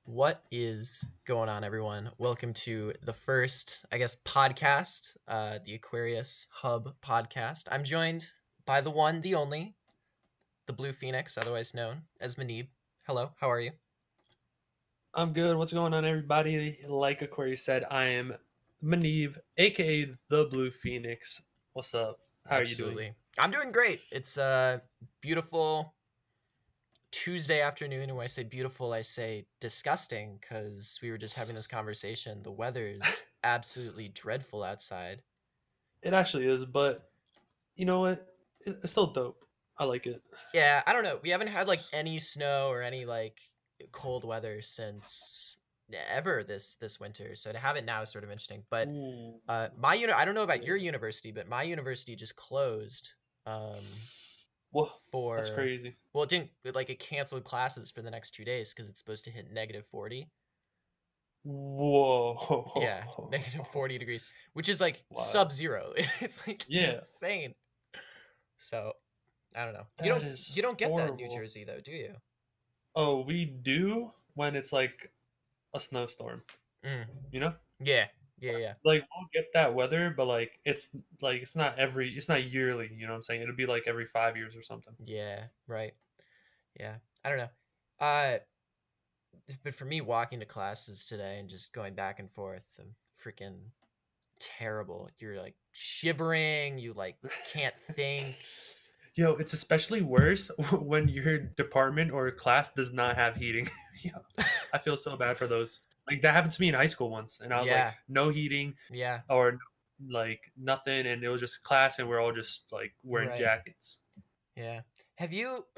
What is going on, everyone? Welcome to the first, podcast, the Aquarius Hub podcast. I'm joined by the one, the only, the Blue Phoenix, otherwise known as Muneeb. Hello, how are you? I'm good. What's going on, everybody? Like Aquarius said, I am Muneeb, aka the Blue Phoenix. What's up? How are you doing? Absolutely. I'm doing great. It's a beautiful Tuesday afternoon, and when I say beautiful, I say disgusting because we were just having this conversation. The weather's absolutely dreadful outside. It actually is, but you know what? It's still dope. I like it. Yeah, I don't know. We haven't had like any snow or any like cold weather since ever this winter. So to have it now is sort of interesting. But Ooh, my unit, I don't know about your yeah. university, but my university just closed um Whoa, that's for crazy. well, it canceled classes for the next 2 days because it's supposed to hit -40. Yeah, Whoa. -40 degrees, which is like Wow. sub-zero. It's like Yeah, insane. So I don't know. You that don't is you don't get that in New horrible. Jersey though, do you? Oh, we do when it's like a snowstorm, Mm. you know? Yeah, yeah. Like we'll get that weather, but it's not yearly, you know what I'm saying? It'll be like every 5 years or something. Yeah, right. Yeah. I don't know. Uh, but for me, walking to classes today and just going back and forth, I'm freaking terrible. You're like shivering, you like can't think. Yo, it's especially worse when your department or class does not have heating. Yo, I feel so bad for those. Like that happened to me in high school once, and I was like, Yeah, no heating yeah, or like nothing, and it was just class, and we're all just like wearing right. jackets. Yeah.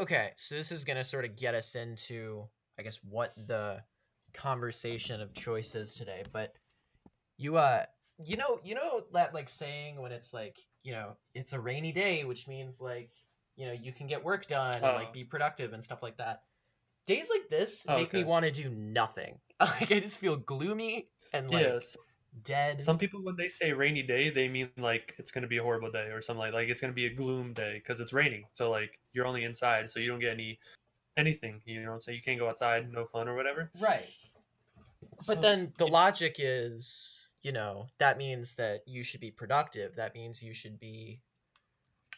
Okay, so this is gonna sort of get us into, I guess, what the conversation of choice is today, but you you know that like saying when it's like, it's a rainy day, which means like, you can get work done and like Oh, be productive and stuff like that. Days like this oh, make me okay. want to do nothing. Like I just feel gloomy and like Yes. dead. Some people, when they say rainy day, they mean like it's gonna be a horrible day or something like it's gonna be a gloom day because it's raining. So like you're only inside, so you don't get anything. You know what I'm saying? You can't go outside, no fun or whatever. Right. But So then the logic is, that means that you should be productive. That means you should be,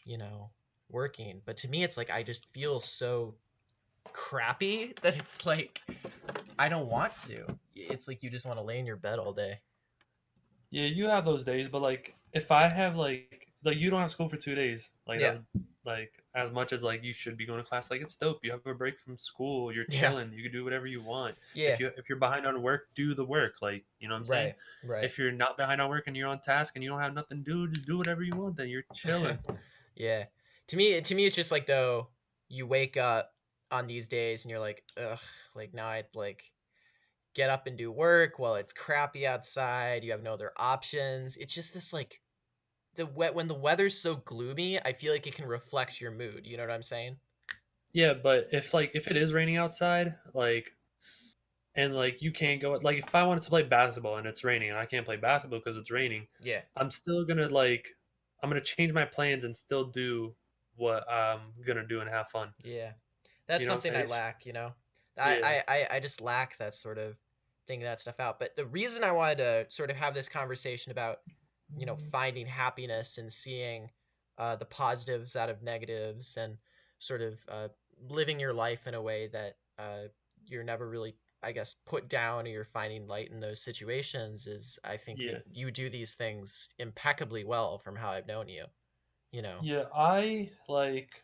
you know, working. But to me it's like I just feel so crappy that it's like I don't want to. It's like you just want to lay in your bed all day. yeah, you have those days, but like if I have like you don't have school for 2 days, like Yeah. that's like as much as like you should be going to class, like it's dope. You have a break from school, you're Yeah. chilling, you can do whatever you want. Yeah. If you're behind on work, do the work. Like you know what I'm saying? Right. Right. If you're not behind on work and you're on task and you don't have nothing to do, just do whatever you want. Then you're chilling. Yeah. To me it's just like though you wake up on these days and you're like, ugh, like now I'd like get up and do work while it's crappy outside. You have no other options. It's just this like when the weather's so gloomy, I feel like it can reflect your mood. You know what I'm saying? Yeah, but if it is raining outside, like and like you can't go like if I wanted to play basketball and it's raining and I can't play basketball because it's raining, Yeah. I'm still gonna I'm gonna change my plans and still do what I'm gonna do and have fun. Yeah. That's You know what I'm something saying? I lack. Yeah. I just lack that sort of thinking that stuff out. But the reason I wanted to sort of have this conversation about, finding happiness and seeing the positives out of negatives and sort of living your life in a way that you're never really, I guess, put down or you're finding light in those situations is I think that Yeah. you do these things impeccably well from how I've known you, you know? Yeah. I like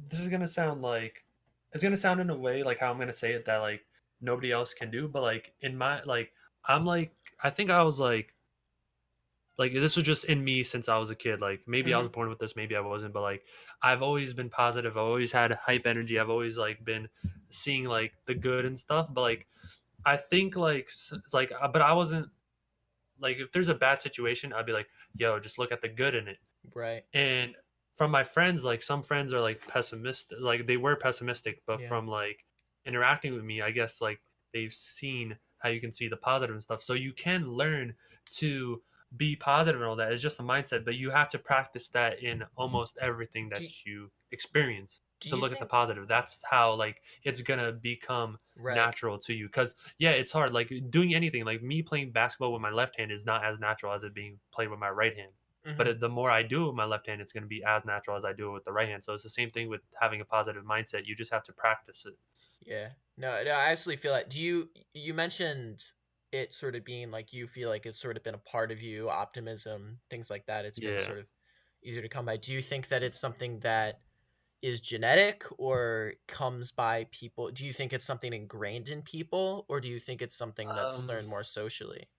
this is gonna sound like it's gonna sound in a way like how I'm gonna say it that like nobody else can do, but like in my I'm like I think I was like this was just in me since I was a kid. Like maybe I was Hmm. born with this, maybe I wasn't, but like I've always been positive. I've always had hype energy. I've always like been seeing like the good and stuff. But like I think but I wasn't like if there's a bad situation, I'd be like, yo, just look at the good in it. Right. And from my friends, like some friends are like pessimistic, like they were pessimistic, but Yeah. from like interacting with me, I guess like they've seen how you can see the positive and stuff. So you can learn to be positive and all that. It's just a mindset, but you have to practice that in almost everything Do that you experience do to you look at the think positive. That's how like it's gonna become right? natural to you. Because yeah, it's hard. Like doing anything, like me playing basketball with my left hand is not as natural as it being played with my right hand. But Hmm. the more I do it with my left hand, it's going to be as natural as I do it with the right hand. So it's the same thing with having a positive mindset. You just have to practice it. Yeah. No, no, I actually feel like you mentioned it sort of being like you feel like it's sort of been a part of you, optimism, things like that. It's been Yeah. sort of easier to come by. Do you think that it's something that is genetic or comes by people? Do you think it's something ingrained in people, or do you think it's something that's Um, learned more socially?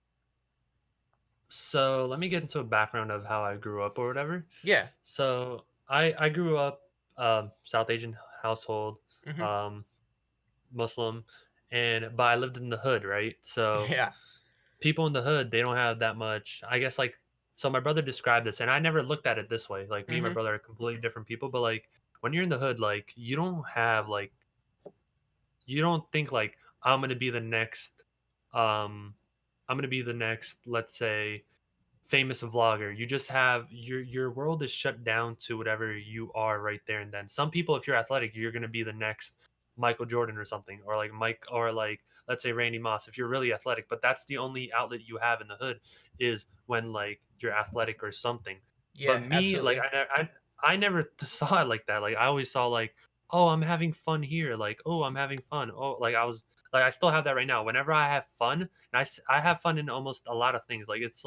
so let me get into a background of how I grew up or whatever. Yeah. So I grew up South Asian household, Hmm. um, Muslim, and but I lived in the hood, right? So Yeah. people in the hood they don't have that much. I guess like so my brother described this, and I never looked at it this way. Like me and my Hmm. brother are completely different people, but like when you're in the hood, like you don't have like you don't think like I'm gonna be the next, um, I'm gonna be the next, let's say, famous vlogger. You just have your world is shut down to whatever you are right there and then. Some people, if you're athletic, you're gonna be the next Michael Jordan or something, or like Mike, or like let's say Randy Moss. If you're really athletic, but that's the only outlet you have in the hood is when like you're athletic or something. But Yeah, me, like absolutely. I never saw it like that. Like I always saw like, oh, I'm having fun here. Like, oh, I'm having fun. Oh, like I was like I still have that right now. Whenever I have fun, and I have fun in almost a lot of things. Like it's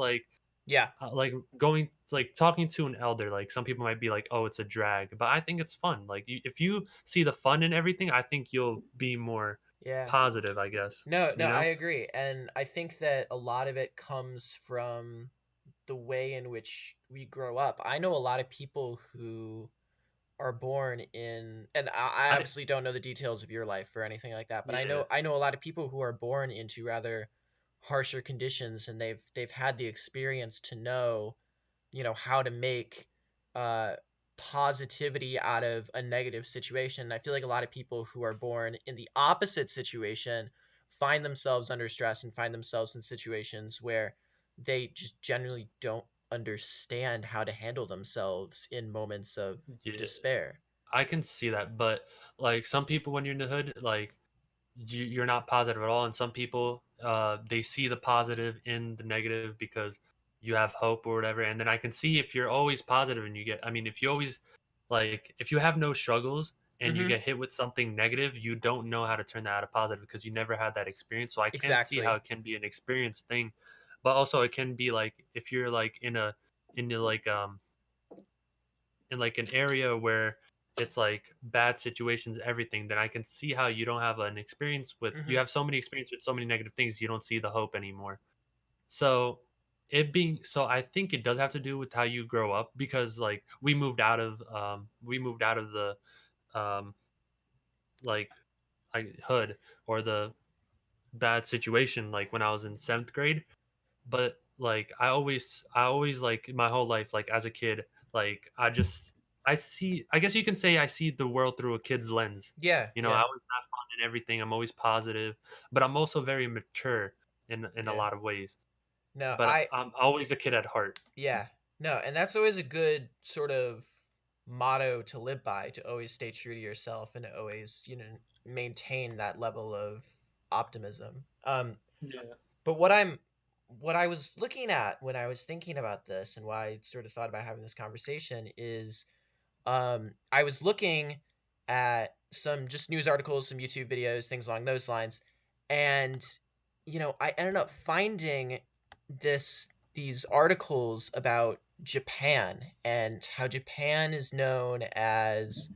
Yeah. like going like talking to an elder, like some people might be like, oh, it's a drag, but I think it's fun. Like if you see the fun in everything, I think you'll be more Yeah. positive, I guess. No, no, You I know? agree. And I think that a lot of it comes from the way in which we grow up. I know a lot of people who are born in, and I I obviously don't know the details of your life or anything like that, but Yeah, I know a lot of people who are born into rather harsher conditions, and they've had the experience to know, how to make uh positivity out of a negative situation. I feel like a lot of people who are born in the opposite situation find themselves under stress and find themselves in situations where they just generally don't understand how to handle themselves in moments of yeah, despair. I can see that, but like some people when you're in the hood, like you're not positive at all, and some people they see the positive in the negative because you have hope or whatever. And then I can see if you're always positive and you get, I mean, if you always like if you have no struggles and you Hmm. get hit with something negative, you don't know how to turn that out of positive because you never had that experience. So I can see how Exactly. it can be an experience thing, but also it can be like if you're like in a in like an area where it's like bad situations, everything, then I can see how you don't have an experience with, Hmm. you have so many experience with so many negative things, you don't see the hope anymore. So it being so, I think it does have to do with how you grow up because like we moved out of the um like hood or the bad situation like when I was in seventh grade. But like I always like my whole life like as a kid, like I see, I guess you can say I see the world through a kid's lens. Yeah, You know, I yeah. always have fun and everything. I'm always positive, but I'm also very mature in a Yeah. lot of ways. No, But I'm always a kid at heart. yeah. No, and that's always a good sort of motto to live by, to always stay true to yourself and to always, maintain that level of optimism. Yeah. But what I was looking at when I was thinking about this and why I sort of thought about having this conversation is I was looking at some just news articles, some YouTube videos, things along those lines, and I ended up finding these articles about Japan and how Japan is known as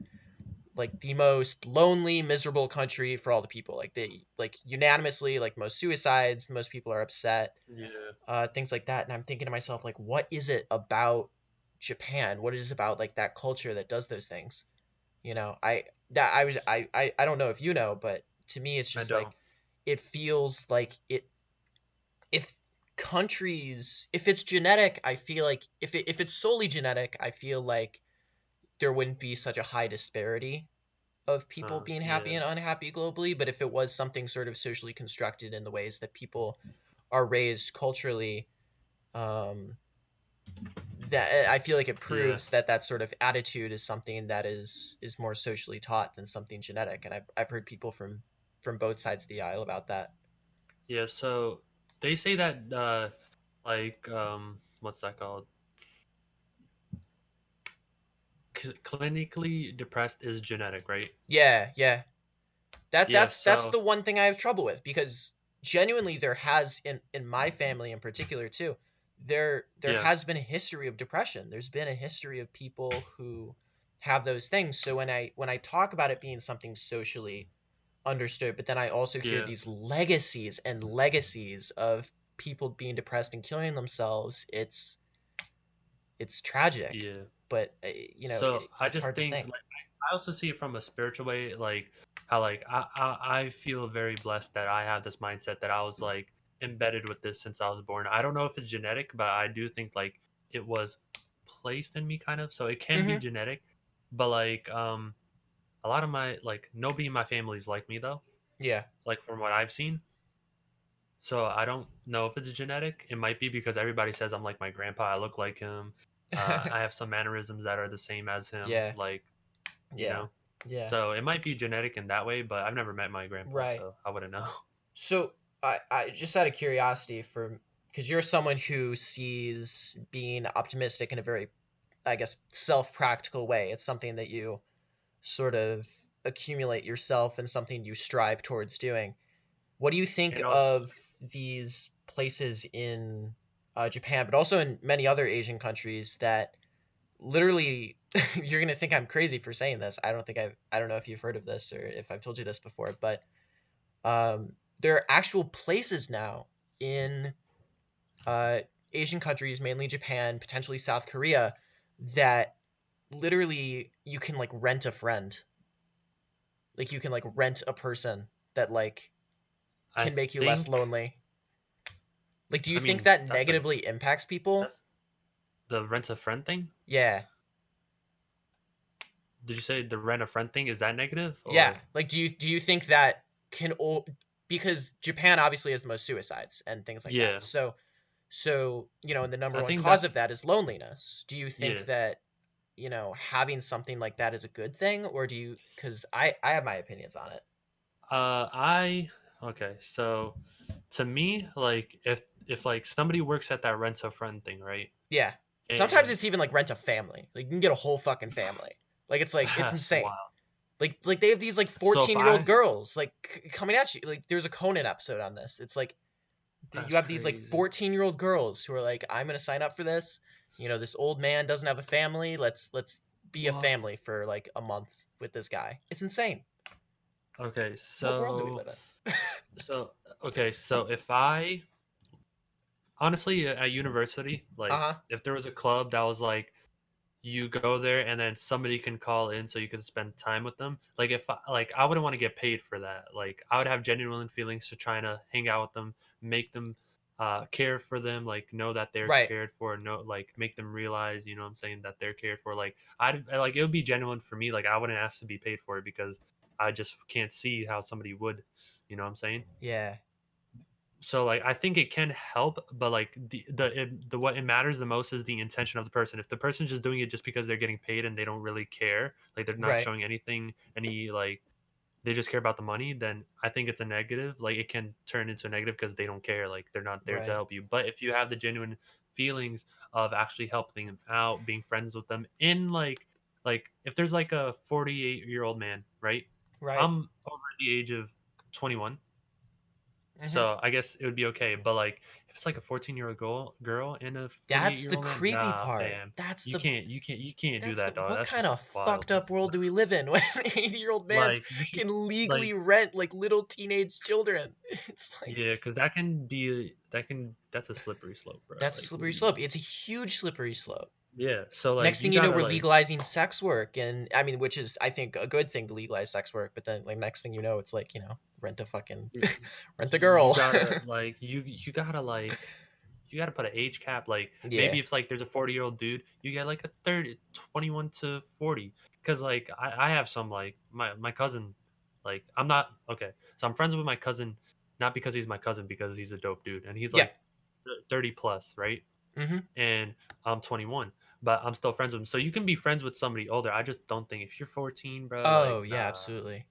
like the most lonely, miserable country for all the people. Like they like unanimously like most suicides, most people are upset, Yeah. things like that. And I'm thinking to myself like, what is it about Japan? What is it about like that culture that does those things? I don't know if you know, but to me it's I just like don't. it feels like it if if it's genetic, I feel like if it's solely genetic, I feel like there wouldn't be such a high disparity of people being happy Yeah. and unhappy globally. But if it was something sort of socially constructed in the ways that people are raised culturally, um, that I feel like it Yeah. proves that that sort of attitude is something that is more socially taught than something genetic, and I've heard people from both sides of the aisle about that. Yeah, so they say that what's that called? Clinically depressed is genetic, right? Yeah, yeah. That Yeah, that's so the one thing I have trouble with because genuinely there has in my family in particular too, there yeah, has been a history of depression. There's been a history of people who have those things. So when I talk about it being something socially understood, but then I also hear yeah, these legacies and legacies of people being depressed and killing themselves, it's tragic, yeah. but So I it's just hard to think think. like I also see it from a spiritual way, like how like I feel very blessed that I have this mindset that I was like embedded with this since I was born. I don't know if it's genetic, but I do think like it was placed in me kind of. So it can be Hmm. genetic, but like a lot of my like nobody in my family is like me though, Yeah. like from what I've seen. So I don't know if it's genetic. It might be because everybody says I'm like my grandpa. I look like him. I have some mannerisms that are the same as him. Yeah. Like you Yeah. know. Yeah. So it might be genetic in that way, but I've never met my grandpa, Right. so I wouldn't know. So I just out of curiosity, for because you're someone who sees being optimistic in a very, I guess, self-practical way. It's something that you sort of accumulate yourself and something you strive towards doing. What do you think You know, of these places in Japan, but also in many other Asian countries that literally you're gonna think I'm crazy for saying this. I don't know if you've heard of this or if I've told you this before, but um, there are actual places now in uh, Asian countries, mainly Japan, potentially South Korea, that literally you can like rent a friend. Like you can like rent a person that like I can make you less think lonely. Like, do you I think mean that that's a negatively impacts people? that's the rent a friend thing. Yeah, Did you say the rent a friend thing is that negative yeah. or Like, do you think that because Japan obviously has the most suicides and things like that. yeah? So and the number I one think cause of that's that is loneliness. Do you think yeah. that having something like that is a good thing, or do you? Because I have my opinions on it. I okay. So to me, like if like somebody works at that rent a friend thing, right? Yeah. Sometimes And it's even like rent a family. Like you can get a whole fucking family. Like it's that's insane. wild. Like they have these like So if 14-year-old I girls like coming at you. Like there's a Conan episode on this. It's like you that's have these like crazy. 14-year-old girls who are like, I'm gonna sign up for this. This old man doesn't have a family. Let's be a What? family for like a month with this guy. It's insane. Okay, What world do we live in? so okay, so if I honestly at university, Uh like huh. if there was a club that was like you go there and then somebody can call in so you can spend time with them. Like if I wouldn't want to get paid for that. Like I would have genuine feelings to trying to hang out with them, make them care for them, like know that they're Right. cared for, know like make them realize, you know what I'm saying, that they're cared for. Like like it would be genuine for me. Like I wouldn't ask to be paid for it because I just can't see how somebody would, you know what I'm saying? Yeah. So like I think it can help, but like the what it matters the most is the intention of the person. If the person's just doing it just because they're getting paid and they don't really care, like they're not Right. showing anything, any like they just care about the money, then I think it's a negative. Like it can turn into a negative because they don't care, like they're not there to Right. help you. But if you have the genuine feelings of actually helping them out, being friends with them in like if there's like a 48-year-old man, right? Right. I'm over the age of 21, Mm-hmm. so I guess it would be okay. But like if it's like a 14-year-old girl and a 48 That's year the old man, creepy nah, part. fam. You can't do That's the that, dog. what That's kind just of wild. fucked up world do we live in when an 80-year-old man Like you should can legally like rent like little teenage children? It's like yeah, because that can be that's a slippery slope, bro. that's a Like what slippery do you slope. mean? It's a huge slippery slope. Yeah. So Next like you thing you know, gotta we're like legalizing sex work, and I mean, which is I think a good thing to legalize sex work. But then, like next thing you know, it's like rent a fucking you, rent a you girl. gotta like you gotta like you gotta put an age cap. Like Yeah. maybe if like there's a 40-year-old dude, you get like a 30, 21 to 40. Because like I have some like my cousin, like I'm not okay. So I'm friends with my cousin, not because he's my cousin, because he's a dope dude and he's Yeah. like 30 plus, right? Mm-hmm. and I'm 21, but I'm still friends with them. So you can be friends with somebody older. I just don't think if you're 14, bro, like Oh yeah, nah, absolutely.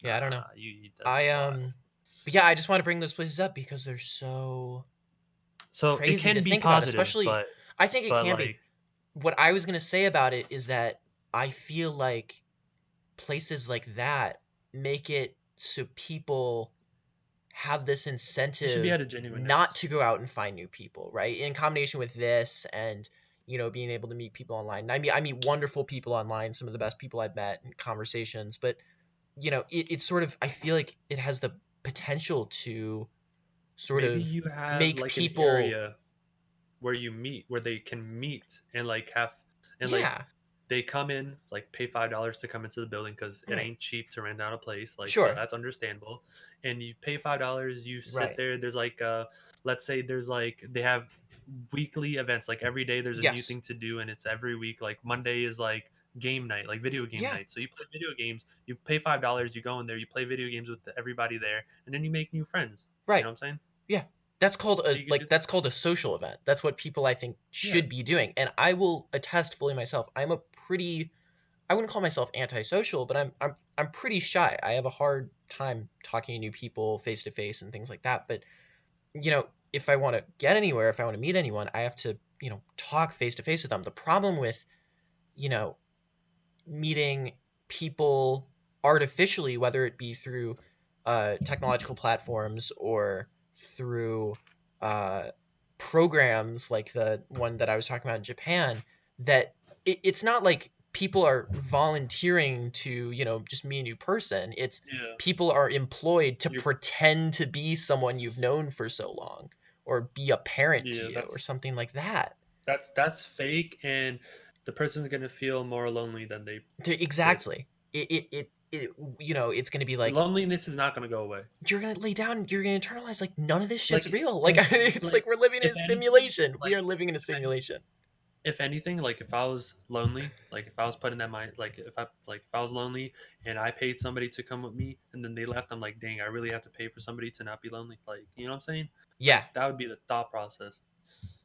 Yeah, I don't know. nah, you that's I wild. but yeah, I just want to bring those places up because they're so So it crazy to can be think about. positive, Especially, I think it but can be. like What I was gonna say about it is that I feel like places like that make it so people have this it should be incentive out of not genuineness. to go out and find new people, right? In combination with this and being able to meet people online. I meet wonderful people online, some of the best people I've met in conversations, but it's sort of, I feel like it has the potential to sort Maybe of you have make like an people, area where you meet, where they can meet and like have, and like yeah, they come in, like pay $5 to come into the building because it right, ain't cheap to rent out a place. Like, so sure, that's understandable. And you pay $5, you sit right, there. There's like, let's say there's like they have weekly events. Like every day there's a new yes, thing to do, and it's every week. Like Monday is like game night, like video game yeah, night. So you play video games. You pay $5. You go in there. You play video games with everybody there, and then you make new friends. You know right, what I'm saying? yeah. That's called a, You could like, just that's called a social event. That's what people, I think, yeah. should be doing. And I will attest fully myself. I'm a pretty, I wouldn't call myself antisocial, but I'm pretty shy. I have a hard time talking to new people face to face and things like that. But if I want to get anywhere, if I want to meet anyone, I have to talk face to face with them. The problem with you know meeting people artificially, whether it be through technological platforms or through uh, programs like the one that I was talking about in Japan, that it's not like people are volunteering to, just meet a new person. It's Yeah. people are employed to You're pretend to be someone you've known for so long or be a parent to yeah, you or something like that. that's fake, and the person's gonna feel more lonely than they did. Exactly. It's going to be like Loneliness is not gonna go away. you're gonna lay down, you're gonna internalize like none of this shit's Like, real. Like because it's like like we're living in if a anything, simulation. We like are living in a if any, simulation. if anything, like if I was lonely, like if I was put in that mind, like if I was lonely and I paid somebody to come with me and then they left, I'm like, dang, I really have to pay for somebody to not be lonely. Like, you know what I'm saying? Yeah, Like that would be the thought process.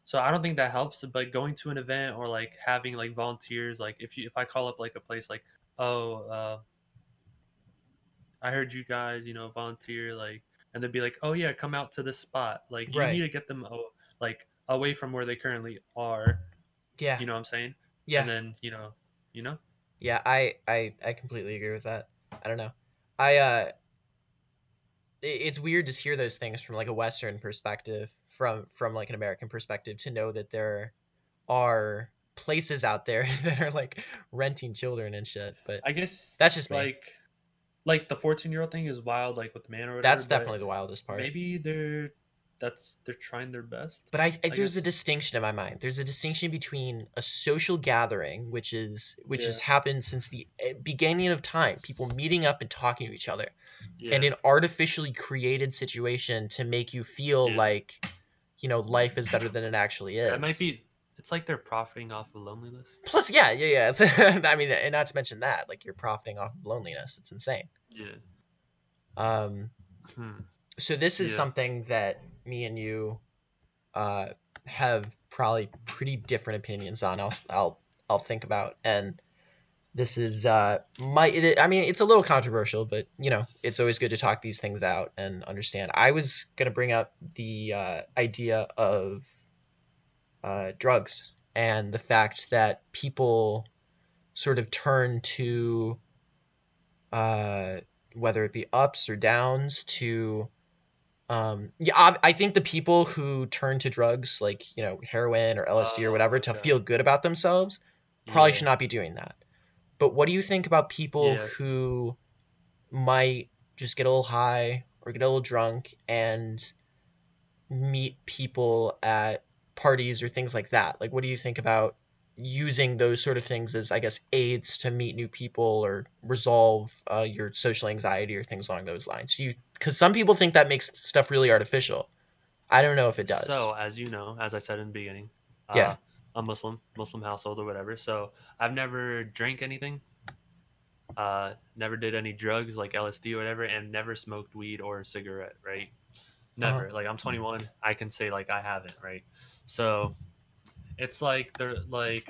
So I don't think that helps. But going to an event or like having like volunteers, like if I call up like a place like, oh, I heard you guys, volunteer, like, and they'd be like, oh yeah, come out to this spot. Like you need right. to get them like away from where they currently are. Yeah, You know what I'm saying? And yeah, then you know, yeah. I completely agree with that. I don't know. I it's weird to hear those things from like a Western perspective, from like an American perspective, to know that there are places out there that are like renting children and shit. But I guess that's just me. like the 14-year-old thing is wild, like with the man or whatever. That's But definitely the wildest part. maybe they're trying their best. But I there's a guess. distinction in my mind. There's a distinction between a social gathering, which has Yeah. happened since the beginning of time, people meeting up and talking to each other, and Yeah. an artificially created situation to make you feel Yeah. like life is better than it actually That might is. be. It's like they're profiting off of loneliness. Plus, yeah, yeah, yeah. I mean, and not to mention that, like, you're profiting off of loneliness. It's insane. Yeah. Um, Hmm. so this is Yeah. something that me and you uh, have probably pretty different opinions on. I'll think about. And this is I mean, it's a little controversial, but it's always good to talk these things out and understand. I was gonna bring up the idea of drugs and the fact that people sort of turn to uh, whether it be ups or downs to yeah, I think the people who turn to drugs like heroin or LSD or whatever Oh, to okay. feel good about themselves probably Yeah. should not be doing that. But what do you think about people Yes. who might just get a little high or get a little drunk and meet people at parties or things like that? Like, what do you think about using those sort of things as, I guess, aids to meet new people or resolve your social anxiety or things along those lines? Because some people think that makes stuff really artificial. I don't know if it does. So, as you know, as I said in the beginning, Yeah. uh, a Muslim household or whatever. So, I've never drank anything, never did any drugs like LSD or whatever, and never smoked weed or a cigarette, right? Uh-huh. Never. Like I'm 21, I can say like I haven't, right? So it's like they're like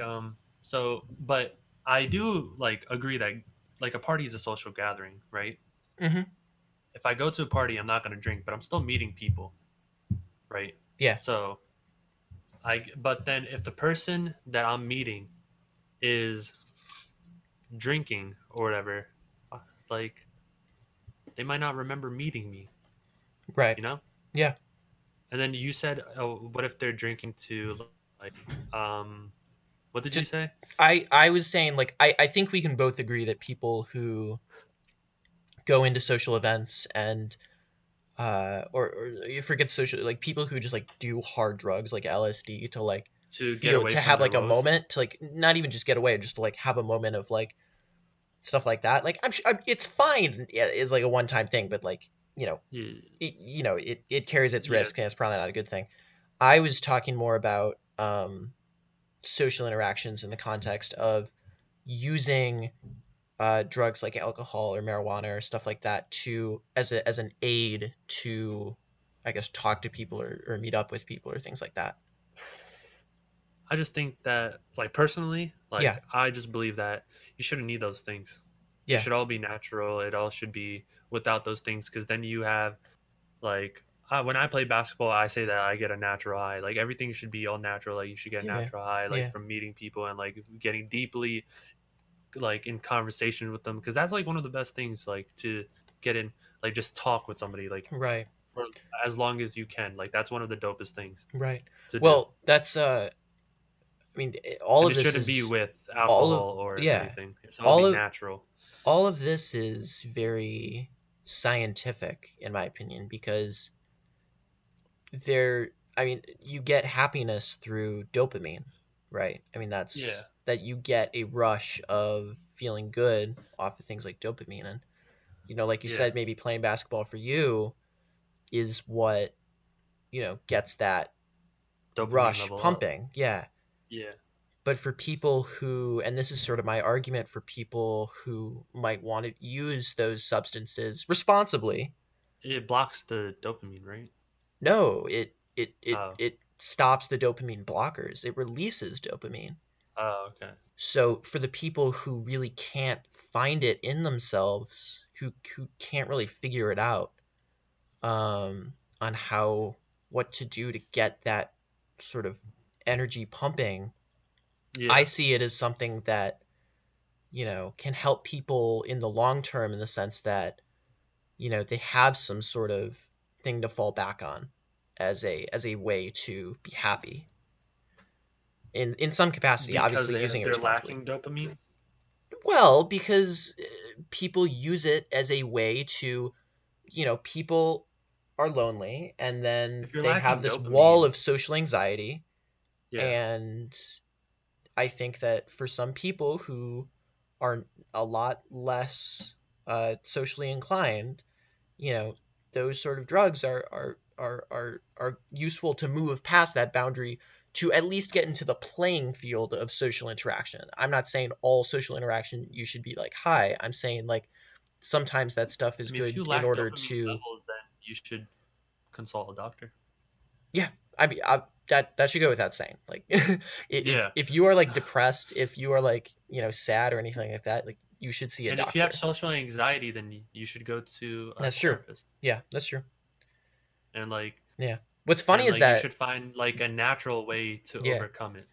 so but I do like agree that like a party is a social gathering, right? Mm-hmm. If I go to a party, I'm not going to drink, but I'm still meeting people, right? Yeah. So but then if the person that I'm meeting is drinking or whatever, uh, like they might not remember meeting me, Right. you know? Yeah. And then you said, oh, what if they're drinking to like, what did you Just say? I was saying like I think we can both agree that people who go into social events and or you forget social like people who just like do hard drugs like LSD to like To get feel away to from have their like a woes? moment to like not even just get away just to like have a moment of like stuff like that like I'm sure it's fine yeah, is like a one-time thing but like you know Yeah, it carries its yeah, risk and it's probably not a good thing. I was talking more about social interactions in the context of using drugs like alcohol or marijuana or stuff like that to as an aid to I guess talk to people or meet up with people or things like that. I just think that, like, personally, Yeah, like, I just believe that you shouldn't need those things. It yeah, should all be natural. It all should be without those things, because then you have, like, when I play basketball, I say that I get a natural high. Like, everything should be all natural. Like, you should get a yeah, natural high, like, yeah. from meeting people and, like, getting deeply, like, in conversation with them. Because that's, like, one of the best things, like, to get in, like, just talk with somebody, like, Right, for as long as you can. Like, that's one of the dopest things right. to do. Well, that's I mean all And of it this shouldn't be is with all of alcohol or yeah anything. It should all all be of natural. all of this is very scientific in my opinion because there I mean you get happiness through dopamine, right? I mean Yeah, that's that you get a rush of feeling good off of things like dopamine and like you yeah. said maybe playing basketball for you is what gets that Dopamine rush level up. pumping. Yeah. Yeah, But for people who and this is sort of my argument for people who might want to use those substances responsibly. it blocks the dopamine, right? No, Oh, it stops the dopamine blockers. It releases dopamine. oh, okay. So for the people who really can't find it in themselves, who can't really figure it out on how what to do to get that sort of energy pumping, I Yeah, see it as something that can help people in the long term in the sense that they have some sort of thing to fall back on as a way to be happy in some capacity, because obviously using it they're responsibly. lacking dopamine. Well, because people use it as a way to, people are lonely and then If you're they have lacking this wall dopamine, of social anxiety. yeah, And I think that for some people who are a lot less socially inclined, you know, those sort of drugs are useful to move past that boundary to at least get into the playing field of social interaction. I'm not saying all social interaction you should be like high. I'm saying like sometimes that stuff I is mean, if you good in lack order dopamine to levels, then you should consult a doctor. yeah. I mean that should go without saying. Like Yeah, if you are like depressed, if you are like sad or anything like that, like you should see a and if you have doctor. social anxiety, then you should go to a That's true. therapist, Yeah, that's true. and like Yeah. What's funny is you that should find like a natural way to yeah. overcome it.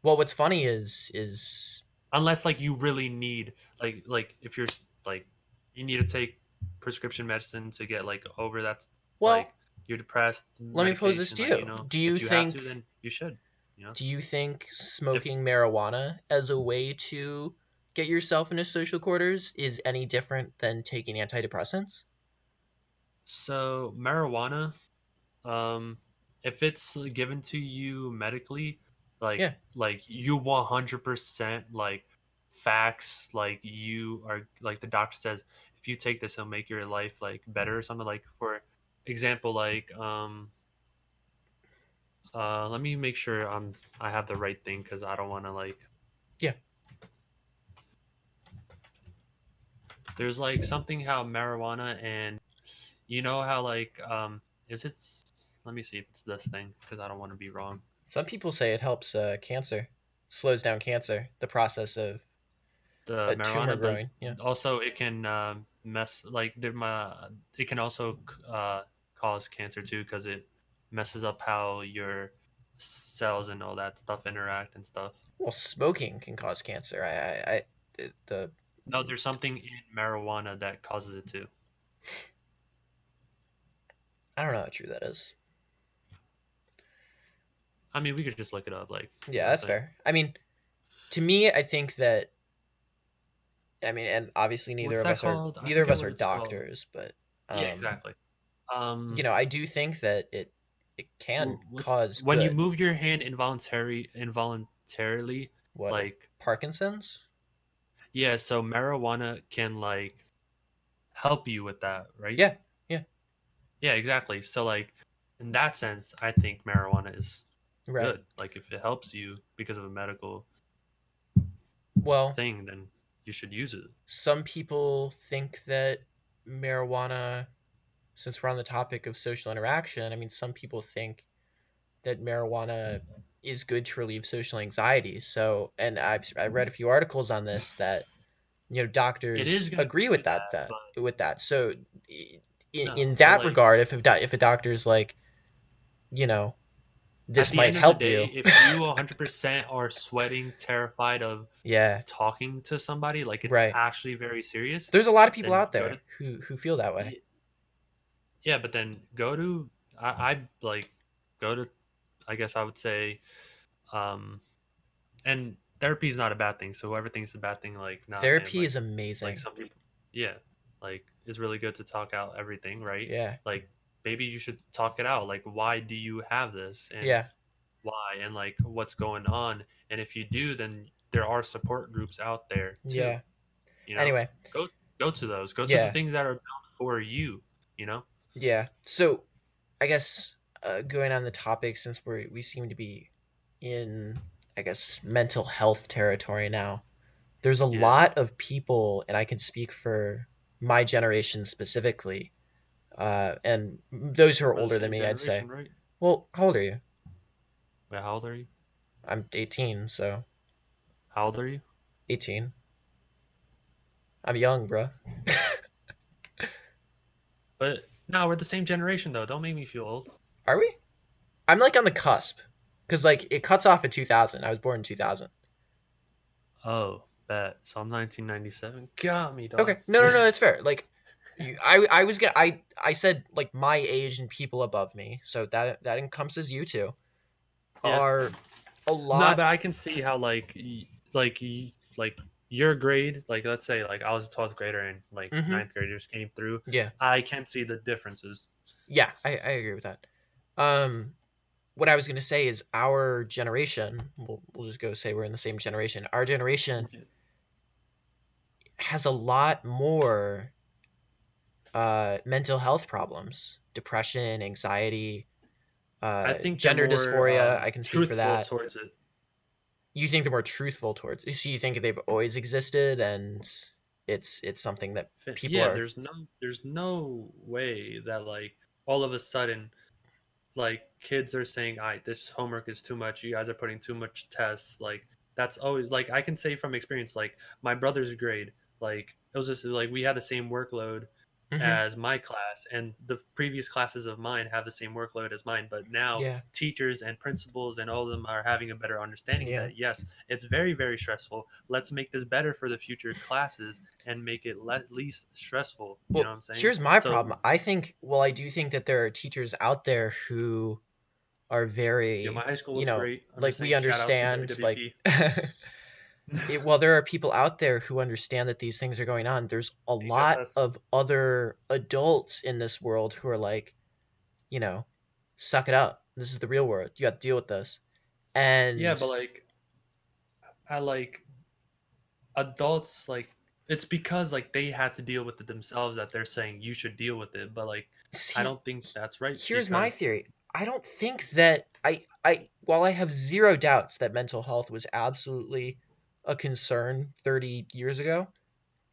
Well, what's funny is Unless like you really need like if you're like you need to take prescription medicine to get like over that, well, like you're depressed, let me pose this medication, to like you. if you have to, then you should, you know Do you think if smoking marijuana as a way to get yourself into social quarters is any different than taking antidepressants? so marijuana, um if it's given to you medically, Yeah. like you 100% like facts, like you are like the doctor says if you take this it'll make your life like better or something, like for example, like let me make sure I have the right thing because I don't want to like Yeah. there's like something how marijuana and you know how like Is it? Let me see if it's this thing because I don't want to be wrong. Some people say it helps cancer, slows down cancer, the process of The a tumor marijuana, but growing. Yeah. also it can mess like it can also cause cancer too because it messes up how your cells and all that stuff interact and stuff. Well, smoking can cause cancer. The No, there's something in marijuana that causes it too. I don't know how true that is. I mean, we could just look it up, like, Yeah, I that's think. fair. I mean, to me, I think that and obviously What's that called? I neither of forget us what are it's called. doctors, but Yeah, exactly. I do think that it can What's cause when you good. move your hand involuntarily, What, like like, Parkinson's? yeah, so marijuana can like help you with that, right? Yeah, yeah, Yeah, exactly. So like in that sense, I think marijuana is right. good. Like if it helps you because of a medical Well, thing, then you should use it. some people think that marijuana, since we're on the topic of social interaction, I mean, some people think that marijuana is good to relieve social anxiety. So, and I read a few articles on this that It doctors is gonna agree do with that, but that. So, in no, but that like regard, if a doctor's like, you know, at this the might end of the help day, you, if you 100% are sweating, terrified of yeah, talking to somebody, like it's right. actually very serious, There's a lot of people then out go there to who feel that way. yeah, but then go to I like go to I guess I would say um and therapy is not a bad thing. So whoever thinks it's a bad thing, like nah man, Therapy is like amazing. some people yeah, like it's really good to talk out everything, right? Yeah, Like maybe you should talk it out. Like why do you have this and yeah, why and like what's going on? And if you do, then there are support groups out there too, yeah. you know? Anyway, Go go to those. Go to the yeah, things that are built for you, you know? yeah. So I guess going on the topic, since we seem to be in, I guess, mental health territory now, there's a Yeah. lot of people, and I can speak for my generation specifically, and those who are We're the older than same me, I'd say. generation, right? Well, how old are you? Wait, how old are you? I'm 18, so How old are you? 18. I'm young, bro. But no, we're the same generation though. Don't make me feel old. Are we? I'm like on the cusp, because like it cuts off at 2000. I was born in 2000. Oh, bet. So I'm 1997. Got me, dog. Okay, no, it's fair. Like, I was gonna, I said like my age and people above me, so that encompasses you too. Yeah. Are a No, lot. but I can see how like your grade, like let's say like I was a 12th grader and like Mm-hmm. ninth graders came through. Yeah, I can see the differences. yeah, I agree with that. Um, what I was gonna say is our generation. We'll just go say we're in the same generation. Our generation Okay. has a lot more mental health problems, depression, anxiety, I think they're gender more dysphoria. I can speak for truthful that. towards it. You think they're more truthful towards, so you think they've always existed and it's something that people Yeah, are. there's no way that like all of a sudden like kids are saying, "I this homework is too much. You guys are putting too much tests." Like that's always like I can say from experience. Like my brother's grade, like it was just like we had the same workload Hmm. as my class, and the previous classes of mine have the same workload as mine. But now Yeah, teachers and principals and all of them are having a better understanding yeah. that yes, it's very stressful. Let's make this better for the future classes and make it least stressful. You know Well, what I'm saying? here's my So problem. I do think that there are teachers out there who are yeah, my very, high school was great. I'm like just we saying shout out to understand, like, WWP. well, there are people out there who understand that these things are going on. There's a lot HFS. of other adults in this world who are like, you know, suck it up. This is the real world. You got to deal with this. Yeah, And but like I like adults like it's because like they had to deal with it themselves that they're saying you should deal with it. But like I see, don't think that's right here's my because theory. I don't think that while I have zero doubts that mental health was absolutely a concern 30 years ago,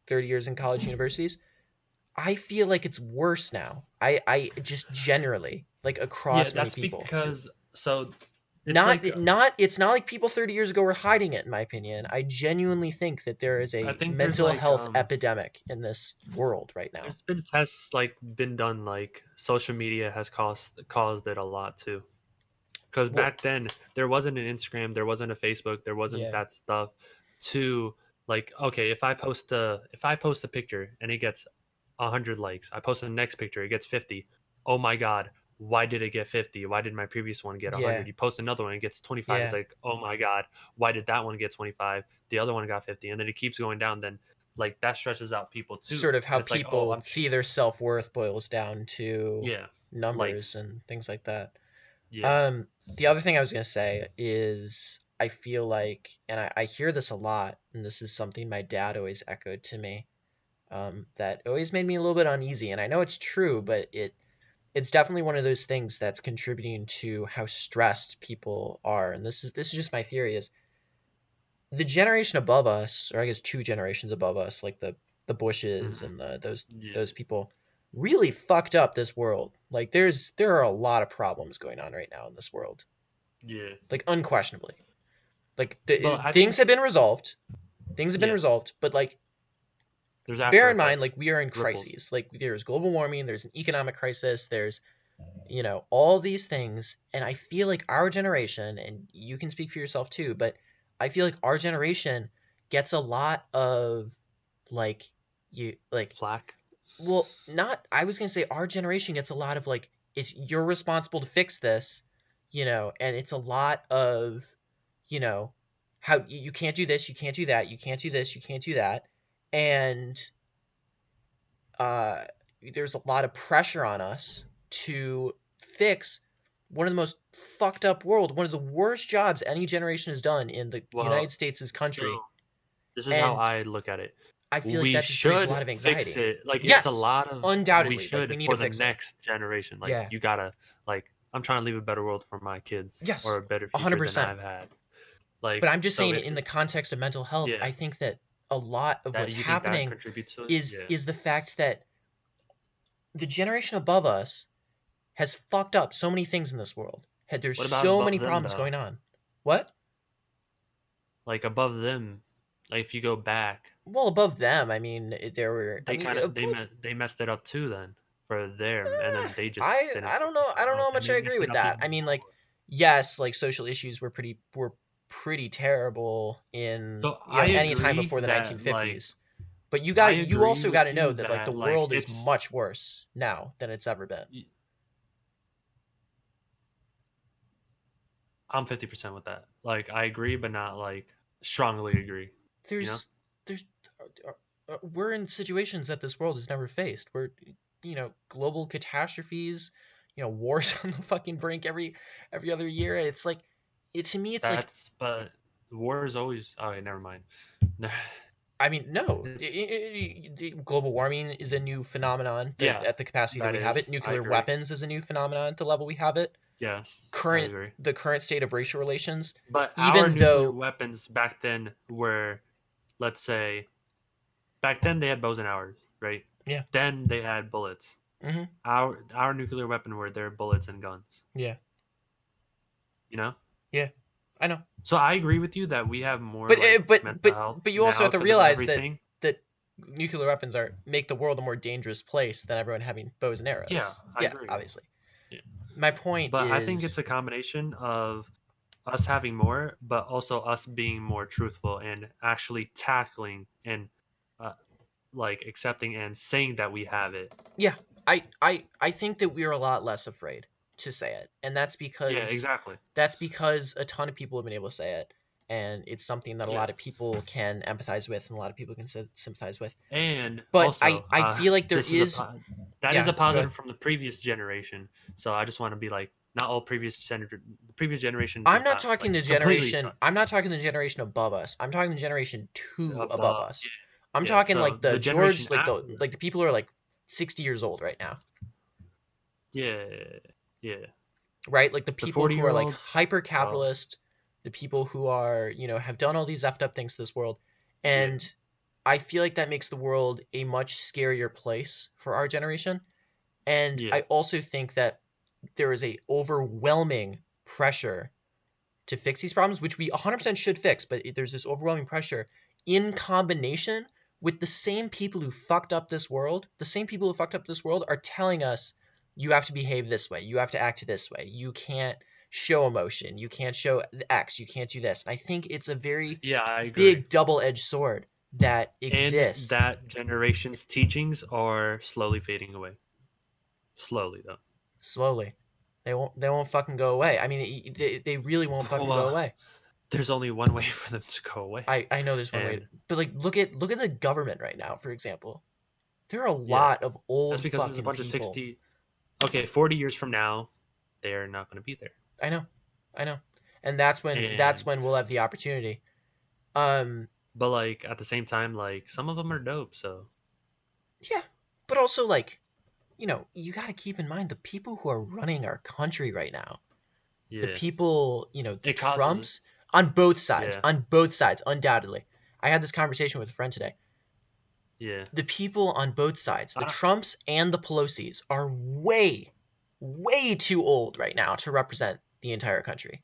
30 years in college universities, I feel like it's worse now. I just generally, like, Yeah, across many that's people. because so it's Not like not it's not like people 30 years ago were hiding it, in my opinion. I genuinely think that there is I a think there's mental like health epidemic in this world right now. there's been tests like been done like social media has caused it a lot too. Because Well, back then there wasn't an Instagram, there wasn't a Facebook, there wasn't yeah. that stuff to like okay, if I post a picture and it gets 100 likes, I post the next picture, it gets 50. Oh my god, why did it get 50? Why did my previous one get Yeah. 100? You post another one, it gets 25. It's Yeah. like, oh my god, why did that one get 25? The other one got 50, and then it keeps going down. Then like that stresses out people too, Sort of and how it's like, oh, people see their self-worth boils down to yeah, numbers likes, and things like that. yeah. The other thing I was gonna say is I feel like, and I hear this a lot, and this is something my dad always echoed to me, that always made me a little bit uneasy. And I know it's true, but it's definitely one of those things that's contributing to how stressed people are. And this is just my theory is the generation above us, or I guess two generations above us, like the Bushes Hmm. and those Yeah, those people, really fucked up this world. Like there are a lot of problems going on right now in this world, yeah. like unquestionably. Like But I things have think been resolved, things have been yeah, resolved, but like there's bear after in mind, like effects, we are in ripples. crises. Like there's global warming, there's an economic crisis, there's all these things. And I feel like our generation, and you can speak for yourself too, but I feel like our generation gets a lot of like you like Flack. well not I was gonna say our generation gets a lot of like it's you're responsible to fix this, and it's a lot of you know how you can't do this, you can't do that, you can't do this, you can't do that. And uh, there's a lot of pressure on us to fix one of the most fucked up world, one of the worst jobs any generation has done in the United Well, States' so country. this is how And I look at it. I feel like We that just breeds a should lot of fix anxiety. it. Like it's a Yes, lot of we undoubtedly. Like we should need to for the fix it. next generation. Like Yeah. you gotta like I'm trying to leave a better world for my kids or Yes. a better future than 100%. I've had. But Like I'm just so saying it's in the context of mental health, yeah. I think that a lot of That what's you think that happening contributes to it? is Yeah. is the fact that the generation above us has fucked up so many things in this world. There's What about so above many them problems though? going on. What? Like above them, like if you go back, Well, above them, I mean, there were. I they mean, kind of above. they messed it up too then for them, and eh, then they just I didn't I don't fix know. it. I You don't know what know I'm how saying? much I They agree messed it with up that. even I mean, like, more. yes, like social issues were pretty terrible in So I any time agree before the that like 1950s. But I you agree also got with to know you that like the that like world is much worse now than it's ever been. I'm 50% with that. Like I agree, but not like strongly agree. You know? There's there's we're in situations that this world has never faced. We're global catastrophes, wars on the fucking brink every other year. It's like to me it's like That's but war is always. Okay, never mind. I mean no, It's global warming is a new phenomenon that yeah, at the capacity that that we have it. is. I Nuclear agree. weapons is a new phenomenon at the level we have it. Yes, I Current agree. The current state of racial relations, But our even nuclear though weapons back then were, let's say, back then they had bows and arrows, right? yeah. Then they had bullets. Hmm. Our nuclear weapon were their bullets and guns. Yeah. You know. Yeah, I know. So I agree with you that we have more But like mental health you also now have to because of realize that everything. that nuclear weapons are make the world a more dangerous place than everyone having bows and Yeah, arrows. I Yeah, agree. obviously. Yeah. My point But I think it's is, a combination of us having more, but also us being more truthful and actually tackling and uh, like accepting and saying that we have it. yeah, I think that we're a lot less afraid to say it, and Yeah, exactly. that's because a ton of people have been able to say it, and it's something that a Yeah. lot of people can empathize with and a lot of people can sympathize with. And But also, I feel like there this is a is, that is yeah, a go ahead. positive from the previous generation. So I just want to be like, not all the previous generation I'm does not not talking like the completely generation. suck I'm not talking the generation above us. I'm talking the generation two above above. us. I'm Yeah. talking So like the the generation George, after. like the people who are like 60 years old right now, Yeah. Yeah. right? Like the The people 40 who year are like olds. hyper Oh, capitalist, the people who are have done all these effed up things to this world, yeah. and I feel like that makes the world a much scarier place for our generation. And Yeah. I also think that there is a overwhelming pressure to fix these problems, which we 100% should fix, but there's this overwhelming pressure in combination with the same people who fucked up this world. The same people who fucked up this world are telling us you have to behave this way, you have to act this way, you can't show emotion, you can't show X, you can't do this. And I think it's a very Yeah, I agree. big double-edged sword that And exists. that generation's teachings are slowly fading away. Slowly, though. Slowly. They won't fucking go away. I mean, they really won't fucking go Well, away. there's only one way for them to go away. I know there's one way, And but like look at the government right now, for example. There are a yeah, lot of old that's because there's a fucking bunch of people. 60. Okay, 40 years from now, they're not going to be there. I know, I know, and that's when And we'll have the opportunity. Um, but like at the same time, like some of them are dope. So yeah, but also like you got to keep in mind the people who are running our country right now. The yeah, people, the it causes Trumps yeah, on both sides, undoubtedly. I had this conversation with a friend today. yeah. The people on both sides, the I don't Trumps and the Pelosis, are way, way too old right now to represent the entire country.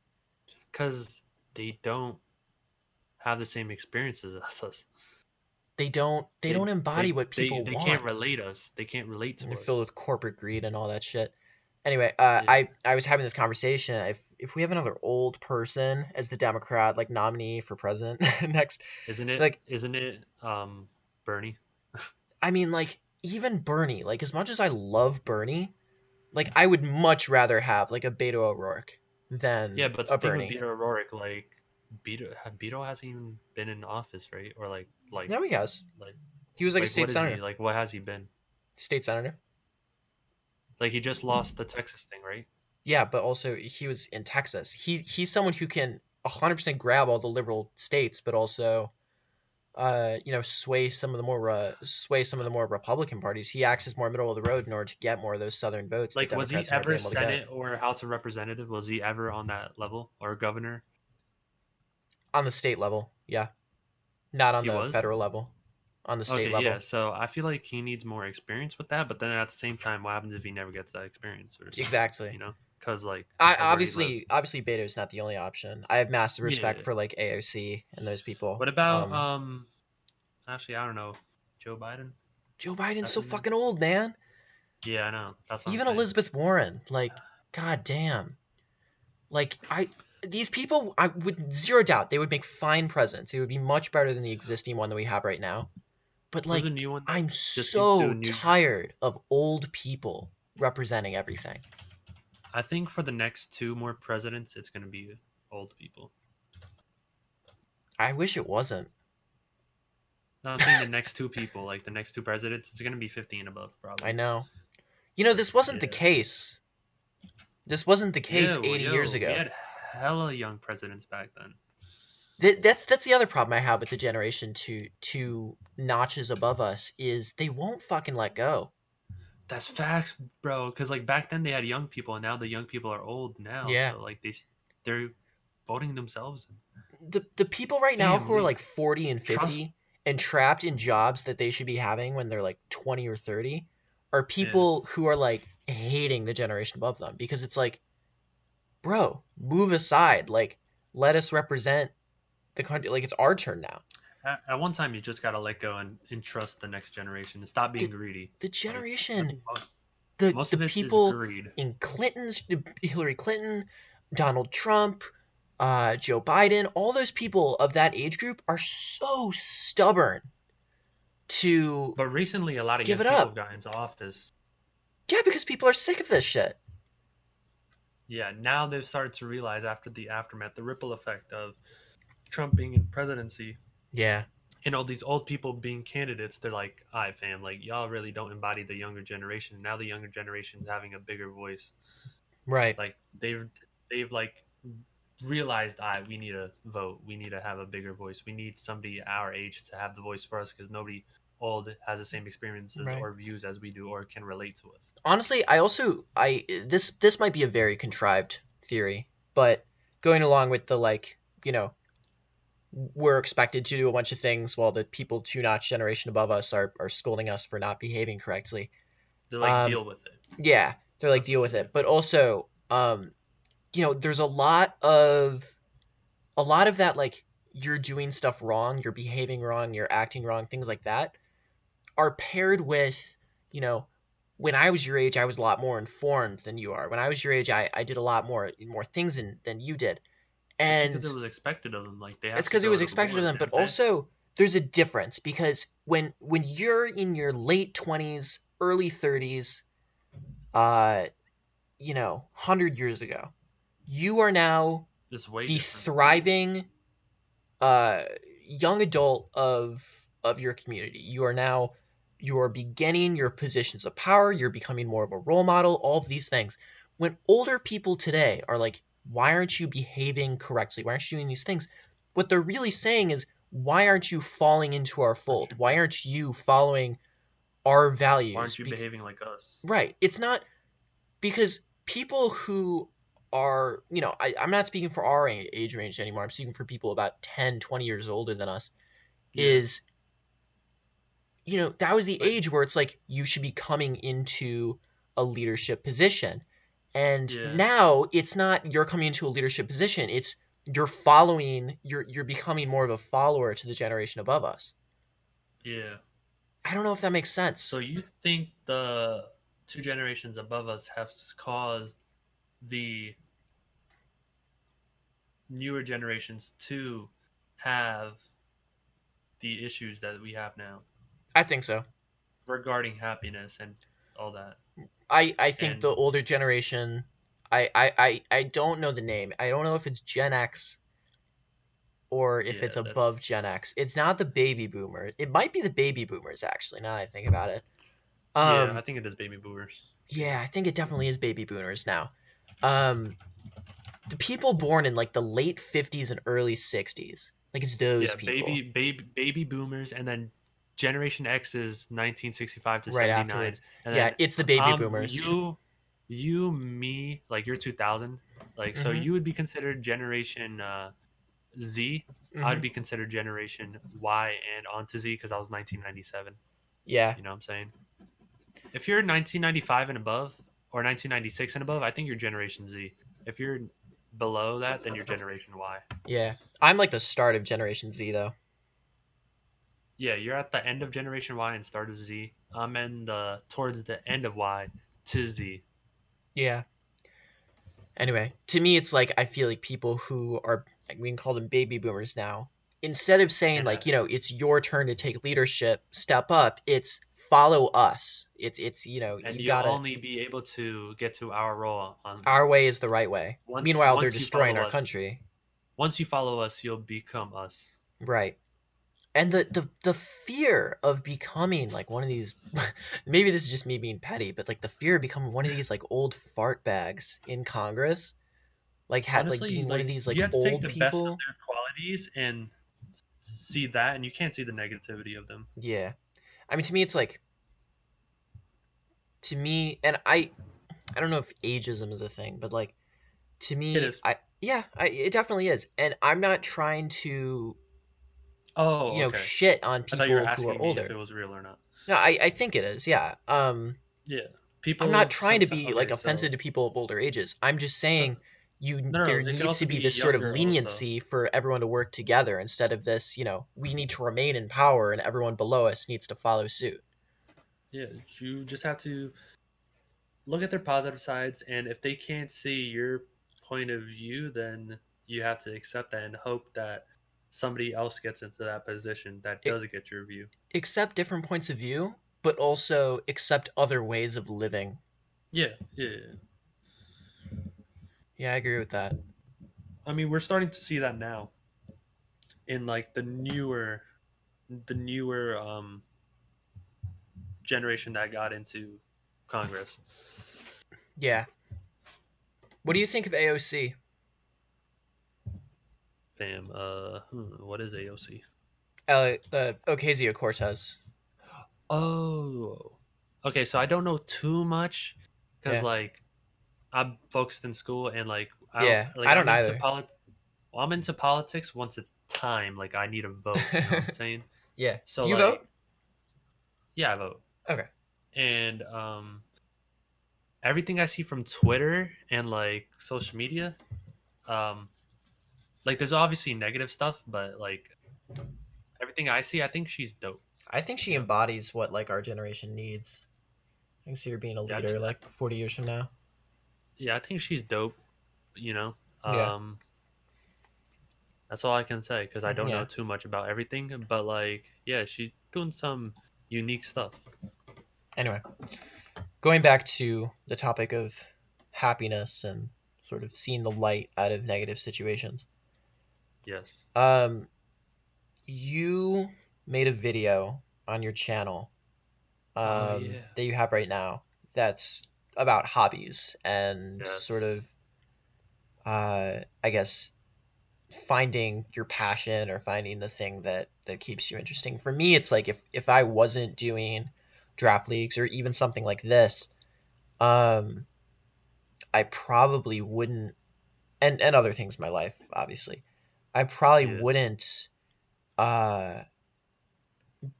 because they don't have the same experiences as us. They don't embody what people They can't want. relate us. They can't relate And to they're filled us. with corporate greed and all that shit. Anyway, Yeah. I was having this conversation. If we have another old person as the Democrat like nominee for president next, Isn't it? like Isn't it? Bernie. I mean like even Bernie, like as much as I love Bernie, like I would much rather have like a Beto O'Rourke Yeah, than but the a thing with Bernie. Beto O'Rourke, like Beto hasn't even been in office, right? Or No, he has. like He was like a what state is he senator. like? What has he been? State senator. Like he just lost the Texas thing, right? Yeah, but also he was in Texas. He's someone who can 100% grab all the liberal states, but also sway some of the more Republican parties. He acts as more middle of the road in order to get more of those southern votes that Like, was he Democrats have never ever been able to get. Senate or House of Representative? Was he ever on that level or governor? On the state level, yeah, not on He the was. federal level, on the state Okay, yeah. level. So I feel like he needs more experience with that. But then at the same time, what happens if he never gets that experience or something? Exactly. You know, because like I of where he lives. obviously Beto's not the only option. I have massive respect Yeah. for like AOC and those people. What about Actually, I don't know. Joe Biden. Joe Biden's That's so his name. fucking old, man. Yeah, I know. That's what I'm Even saying. Elizabeth Warren, like, god damn. Like these people, I would zero doubt they would make fine presidents. They would be much better than the existing one that we have right now. But There's a like, new one that I'm just came to so a new. tired of old people representing everything. I think for the next two more presidents, it's going to be old people. I wish it wasn't. No, I'm saying the next two people, like the next two presidents, it's going to be 50 and above, I probably. know. This wasn't the Yeah. case. This wasn't the case Yeah, well, 80 years we ago. had hella young presidents back then. That's the other problem I have with the generation two notches above us is they won't fucking let go. That's facts, bro. Because like back then they had young people, and now the young people are old now, Yeah. so like they're voting themselves. The people right now who are Family like 40 and trust. 50 and trapped in jobs that they should be having when they're like 20 or 30 are Yeah, people who are like hating the generation above them because it's like, bro, move aside. Like, let us represent the country. Like, it's our turn now. at one time you just gotta let go and trust the next generation and stop being The, greedy. the Like generation, most the of it is people greed. in Hillary Clinton, Donald Trump, Joe Biden, all those people of that age group are so stubborn to But recently, a lot of give young it people have up. gotten into office. Yeah, because people are sick of this shit. Yeah, now they've started to realize after the aftermath, the ripple effect of Trump being in presidency Yeah, and all these old people being candidates. They're like, "All right, fam, like y'all really don't embody the younger generation." Now the younger generation is having a bigger voice. right, Like they've like realized, "All right, we need to vote. We need to have a bigger voice. We need somebody our age to have the voice for us because nobody old has the same experiences right. or views as we do or can relate to us." Honestly, I this might be a very contrived theory, but going along with the like, we're expected to do a bunch of things while the people 2 notch generation above us are scolding us for not behaving correctly. They're like, Um, deal with it. yeah, they're like That's what deal they with do. it. But also, there's a lot of that, like, you're doing stuff wrong, you're behaving wrong, you're acting wrong, things like that are paired with, you know, when I was your age, I was a lot more informed than you are. When I was your age, I did a lot more things than you did. It's because And it was expected of them. Like they it's have to because it go was to the expected of war, them, but didn't they? also there's a difference because when you're in your late 20s, early 30s, 100 years ago, you are now It's way the different. thriving uh, young adult of your community. You're beginning your positions of power. You're becoming more of a role model. All of these things. When older people today are like, "Why aren't you behaving correctly? Why aren't you doing these things?" What they're really saying is, "Why aren't you falling into our Aren't fold? you Why aren't you following our Why values?" aren't you behaving like us? Right. It's not because people who are, I'm not speaking for our age range anymore. I'm speaking for people about 10, 20 years older than us. Yeah, Is, that was the but age where it's like you should be coming into a leadership position. And yeah, now it's not you're coming into a leadership position, it's you're becoming more of a follower to the generation above us. yeah. I don't know if that makes So sense. you think the two generations above us have caused the newer generations to have the issues that we have now I think so. regarding happiness and all that? I think the And older generation, I don't know the name. I don't know if it's Gen X or if yeah, it's that's above Gen X. It's not the baby boomer. It might be the baby boomers actually, now that I think about it. yeah, I Um think it is baby boomers. Yeah, yeah, I think it definitely is baby boomers now. Um the people born in like the late 50s and early 60s. Like it's those yeah, people baby boomers, and then Generation X is 1965 to right 79, afterwards. and Yeah, then it's the baby um boomers. you me, like you're 2000, like so Mhm. you would be considered Generation Z. I would Mhm. be considered Generation Y and onto Z because I was 1997. Yeah. You know what I'm saying? If you're 1995 and above or 1996 and above, I think you're Generation Z. If you're below that, then you're Generation Y. Yeah. I'm like the start of Generation Z though. Yeah, you're at the end of Generation Y and start of Z. I'm in the towards the end of Y to Z. Yeah. Anyway, to me, it's like I feel like people who are, like, we can call them baby boomers now. Instead of saying And like, it's your turn to take leadership, step up, it's follow us. It's and you you'll gotta. only be able to get to our role on Our way is the right way. Meanwhile, they're once you destroying follow our us. country. Once you follow us, you'll become us. Right. And the fear of becoming like one of these, maybe this is just me being petty, but like the fear of becoming one of these like old fart bags in Congress, like Honestly, being one of like these like you have to take old the best of people. their qualities and see that, and you can't see the negativity of them. Yeah. I mean, to me, it's like, to me, and I don't know if ageism is a thing, but like, to It me, is. yeah, it definitely is. And I'm not trying to, Oh, okay. shit on I thought you were people who are asking me if it older. was real or not. No, I think it is, yeah. Yeah, I'm not people trying to sometimes. be like Okay, offensive so to people of older ages. I'm just saying no, there they could needs also to be be this sort of younger also. leniency for everyone to work together instead of this, we need to remain in power and everyone below us needs to follow suit. Yeah, you just have to look at their positive sides, and if they can't see your point of view, then you have to accept that and hope that somebody else gets into that position that It, does get your view. accept different points of view, but also accept other ways of living. Yeah, yeah. Yeah. Yeah, I agree with that. I mean, we're starting to see that now in like the newer generation that got into Congress. Yeah. What do you think of AOC? Fam, what is AOC? The Ocasio-Cortez. Oh, okay. So I don't know too much because Yeah. like I'm focused in school and like Yeah, I I'm don't into either. I'm into politics once it's time. Like I need a vote. You know what I'm saying? Yeah. So Do you vote? like, yeah, I vote. Okay. And everything I see from Twitter and like social media, um, like there's obviously negative stuff, but like everything I see, I think she's dope. I think she You know? embodies what like our generation needs. I can see her being a Yeah, leader like 40 years from now. yeah, I think she's dope. You know, Yeah. that's all I can say because I don't know Yeah. too much about everything. But like, yeah, she's doing some unique stuff. Anyway, going back to the topic of happiness and sort of seeing the light out of negative situations. Yes. Um, you made a video on your channel Oh yeah. that you have right now that's about hobbies and sort of, Yes. I guess, finding your passion or finding the thing that keeps you interesting. For me, it's like if I wasn't doing draft leagues or even something like this, um, I probably wouldn't, and other things in my life, obviously, I probably Yeah. wouldn't uh,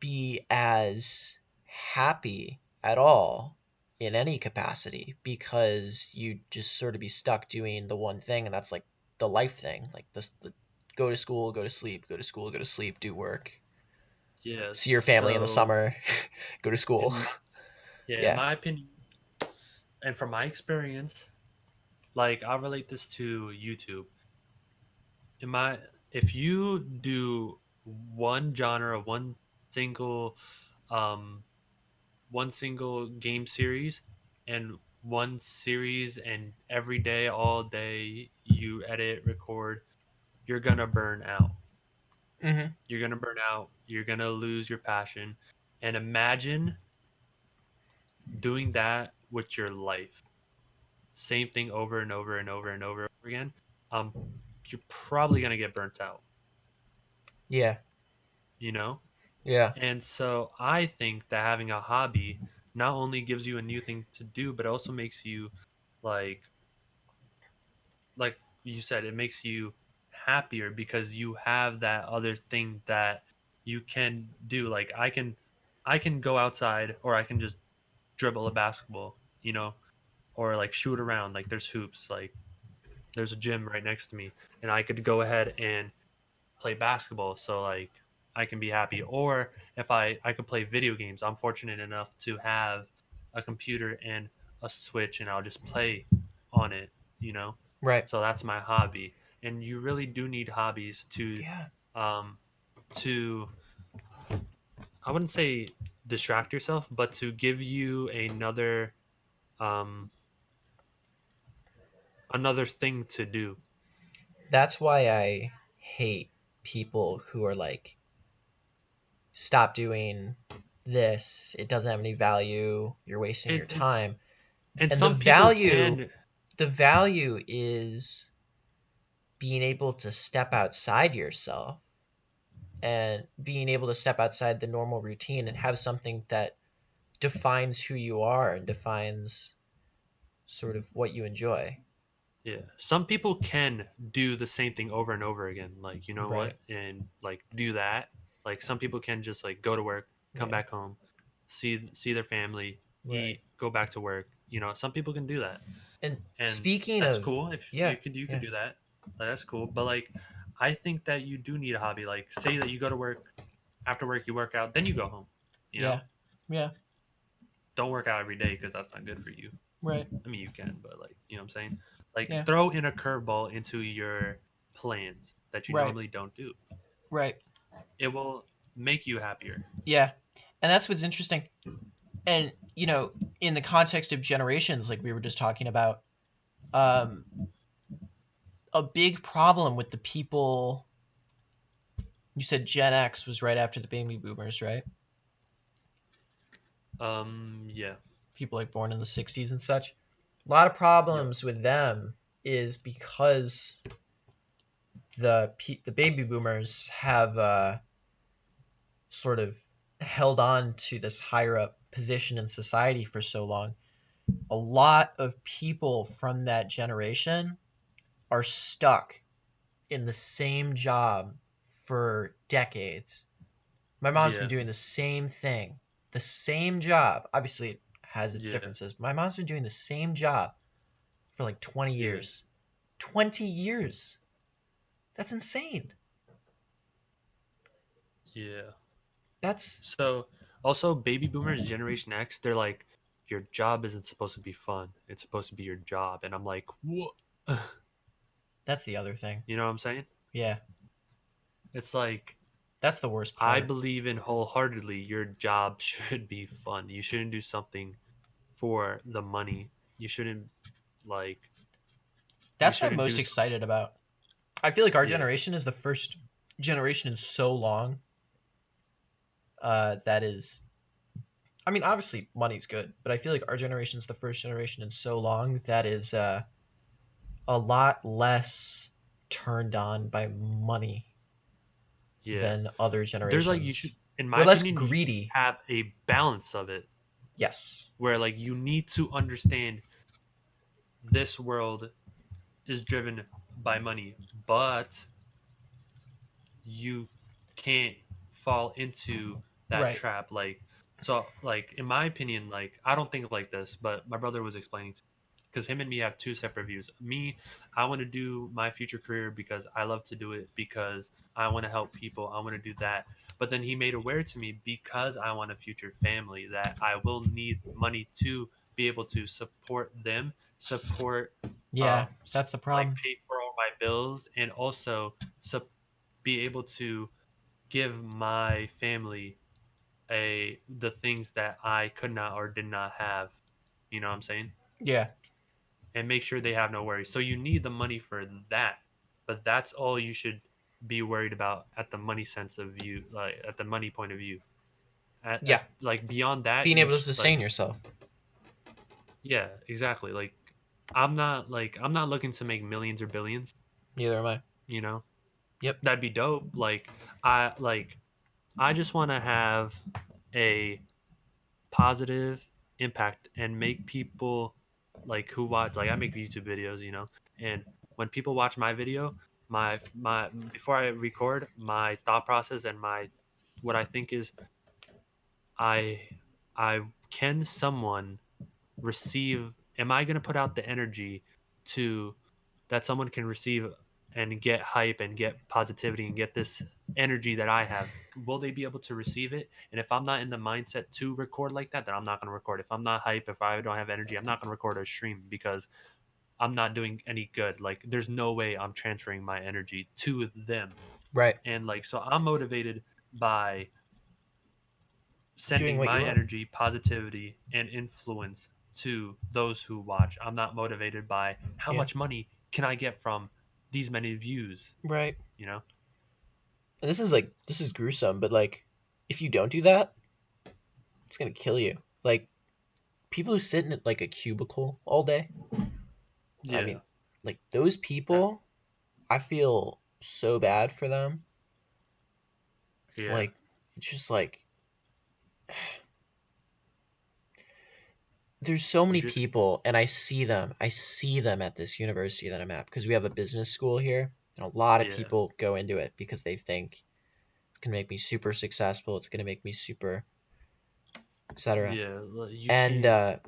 be as happy at all in any capacity because you just sort of be stuck doing the one thing, and that's like the life thing, like the go to school, go to sleep, go to school, go to sleep, do work, Yeah. see your family in the So summer, go to school. in yeah, in Yeah. my opinion, and from my experience, like I'll relate this to YouTube. In my If you do one genre, single um one single game series and one series and every day all day you edit, record, you're going to burn out. Hmm. You're going to burn out, you're going to lose your passion. And imagine doing that with your life. Same thing over and over and over and over again. Um you're probably going to get burnt out, Yeah. you know? Yeah. And so I think that having a hobby not only gives you a new thing to do, but also makes you like like you said, it makes you happier because you have that other thing that you can do. Like I can go outside or I can just dribble a basketball, or like shoot around. Like there's hoops, like there's a gym right next to me, and I could go ahead and play basketball so like I can be happy. Or if I could play video games, I'm fortunate enough to have a computer and a Switch and I'll just play on it, you know. Right. So that's my hobby. And you really do need hobbies Yeah. um to I wouldn't say distract yourself, but to give you um another thing to do. That's why I hate people who are like, stop doing this. It doesn't have any value. You're wasting your And time. and And some people can. the value is being able to step outside yourself and being able to step outside the normal routine and have something that defines who you are and defines sort of what you enjoy. Yeah. Some people can do the same thing over and over again. Like, you know Right. what? And like do that. Like some people can just like go to work, come Yeah. back home, see their family, Right. eat, go back to work. Some people can do that. And And speaking that's of, cool. If yeah, you could yeah, do that. Like, that's cool. But like I think that you do need a hobby. Like say that you go to work, after work you work out, then you go home. You know? yeah, yeah, Don't work out every day because that's not good for you. right, I mean, you can, but like, you know what I'm saying? Like, yeah, throw in a curveball into your plans that you right, normally don't do. right, It will make you happier. yeah. And that's what's interesting. And, in the context of generations, like we were just talking about, um, a big problem with the people, you said Gen X was right after the baby boomers, right? Yeah. People like born in the 60s and such. A lot of Yep. problems with them is because the baby boomers have sort of held on to this higher up position in society for so long. A lot of people from that generation are stuck in the same job for decades. My mom's been Yeah. doing the same thing, the same job. Obviously, it has its Yeah. differences. My mom's been doing the same job for like 20 Yeah. years. 20 years. That's insane. Yeah. That's So also baby boomers, Generation X, they're like, your job isn't supposed to be fun. It's supposed to be your job. And I'm like, what? that's the other thing. You know what I'm saying? Yeah, It's like that's the worst I part. believe in wholeheartedly your job should be fun. You shouldn't do something for the money. You shouldn't like you That's what I'm shouldn't most do something. excited about. I feel like our Yeah. generation is the first generation in so long that is. I mean, obviously, money's good, but I feel like our generation is the first generation in so long that is a lot less turned on by money Yeah. than other There's like you should generations. in We're my less opinion you should greedy. have a balance of it Yes. where like you need to understand this world is driven by money, but you can't fall into that Right. trap. Like, so, like, in my opinion, like, I don't think like this, but my brother was explaining to me because him and me have two separate views. Me, I want to do my future career because I love to do it because I want to help people. I want to do that. But then he made aware to me because I want a future family that I will need money to be able to support them, support, Yeah, so, that's the like problem. pay for all my bills, and also be able to give my family the things that I could not or did not have. You know what I'm saying? Yeah. And make sure they have no worries. So you need the money for that, but that's all you should be worried about at the money sense of view, like at the money point of view. At Yeah. like beyond that, Being able to sustain like yourself. yeah, exactly. Like I'm not looking to make millions or billions. Neither am I. You know, Yep. that'd be dope. Like I just want to have a positive impact and make people like who watch like I make YouTube videos, and when people watch my video, my before I record, my thought process and my what I think is I I can someone receive am I going to put out the energy to that someone can receive and get hype and get positivity and get this energy that I have? Will they be able to receive it? And if I'm not in the mindset to record like that, then I'm not going to record. If I'm not hype, if I don't have energy, I'm not going to record or stream because I'm not doing any good. Like there's no way I'm transferring my energy to them. Right. And like so I'm motivated by Doing sending what you my love. energy, positivity, and influence to those who watch. I'm not motivated by how Yeah. much money can I get from these many views, Right. you know? And this is gruesome, but like if you don't do that, it's gonna kill you. Like people who sit in like a cubicle all day. I Yeah. mean, like those Uh, people, I feel so bad for them. Yeah. Like it's just like there's so You many just people and I see them at this university that I'm at because we have a business school here and a lot of yeah. people go into it because they think it's going to make me super successful, it's going to make me super etc. Yeah. You And can't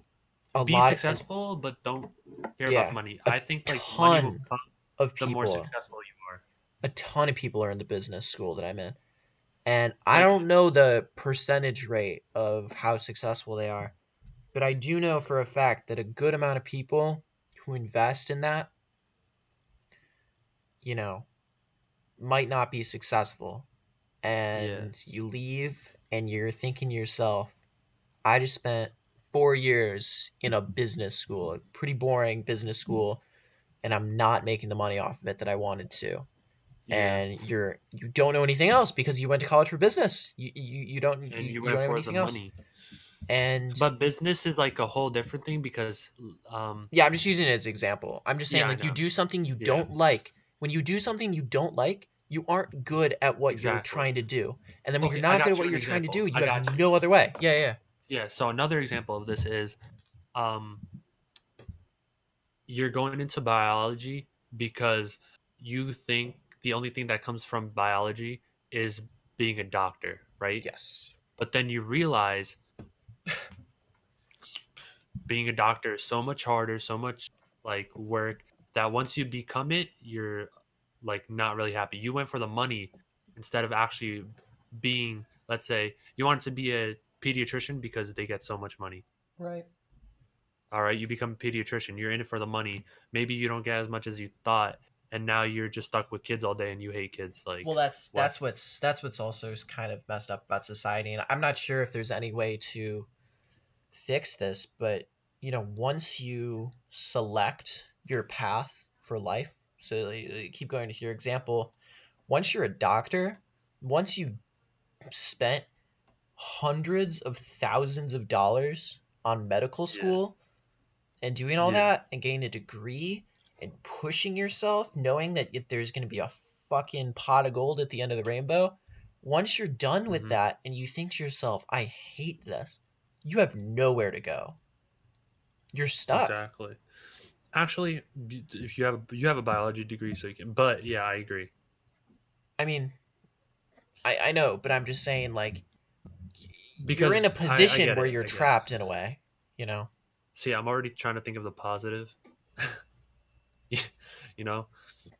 a be lot and successful but don't care about the yeah, money. a I think like money will ton come of the more people successful you are. a ton of people are in the business school that I'm in. And I Like don't know the percentage rate of how successful they are, but I do know for a fact that a good amount of people who invest in that, you know, might not be successful. yeah. And you leave and you're thinking to yourself, I just spent 4 years in a business school, a pretty boring business school, and I'm not making the money off of it that I wanted to. Yeah. And you don't know anything else because you went to college for business. And you You went don't have for the anything else. money. And But business is like a whole different thing because yeah, I'm just using it as an example. I'm just saying yeah, I like you know. do something you Yeah. don't like. When you do something you don't like, you aren't good at what you're Exactly. trying to do. And then when you're Okay, I not good at got what you an you're trying to do, example. you I have got you. no other way. Yeah, yeah. Yeah, so another example of this is um you're going into biology because you think the only thing that comes from biology is being a doctor, right? Yes. But then you realize being a doctor is so much harder, so much like work that once you become it, you're like not really happy. You went for the money instead of actually being, let's say, you wanted to be a pediatrician because they get so much money. Right. All right, you become a pediatrician. You're in it for the money. Maybe you don't get as much as you thought, and now you're just stuck with kids all day and you hate kids. Well, Like, that's what? that's what's also kind of messed up about society, and I'm not sure if there's any way to fix this, but once you select your path for life, so keep going with your example, once you're a doctor, once you've spent hundreds of thousands of dollars on medical Yeah, school and doing all yeah, that and getting a degree and pushing yourself, knowing that there's going to be a fucking pot of gold at the end of the rainbow, once you're done with hmm, that and you think to yourself, I hate this, you have nowhere to go. You're stuck. exactly. Actually, if you have a biology degree, so you can. But yeah, I agree I mean, I know, but I'm just saying, like, you're in a because I position get where it. you're I get it. trapped in a way, you know? See, I'm already trying to think of the positive, you know,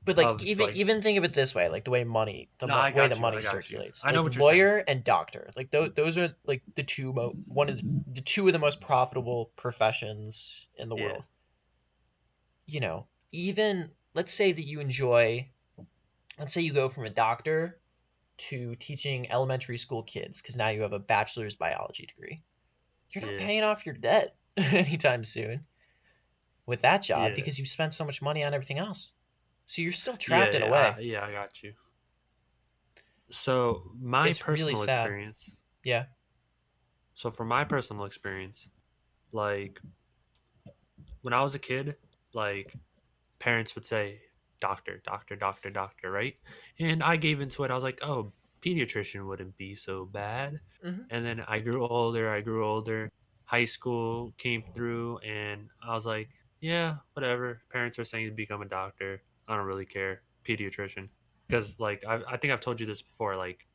But like of even like. even think of it this way, like the way money, No, I way that got you. money I got you. circulates, I know like what you're saying. lawyer and doctor, like those are like the one of the two of the most profitable professions in the Yeah, world. Even let's say that you enjoy, let's say you go from a doctor to teaching elementary school kids because now you have a bachelor's biology degree. You're not yeah, paying off your debt anytime soon with that job yeah, because you've spent so much money on everything else. So you're still yeah, trapped in a yeah. way. Yeah, I got you. So my It's really personal sad. experience. Yeah. So from my personal experience, like when I was a kid, like parents would say doctor, doctor, doctor, doctor, right? And I gave into it. I was like, oh, pediatrician wouldn't be so bad. Hmm. And then I grew older. I grew older. High school came through, and I was like, yeah, whatever. Parents are saying to become a doctor. I don't really care. Pediatrician. Because, like, I think I've told you this before. Like,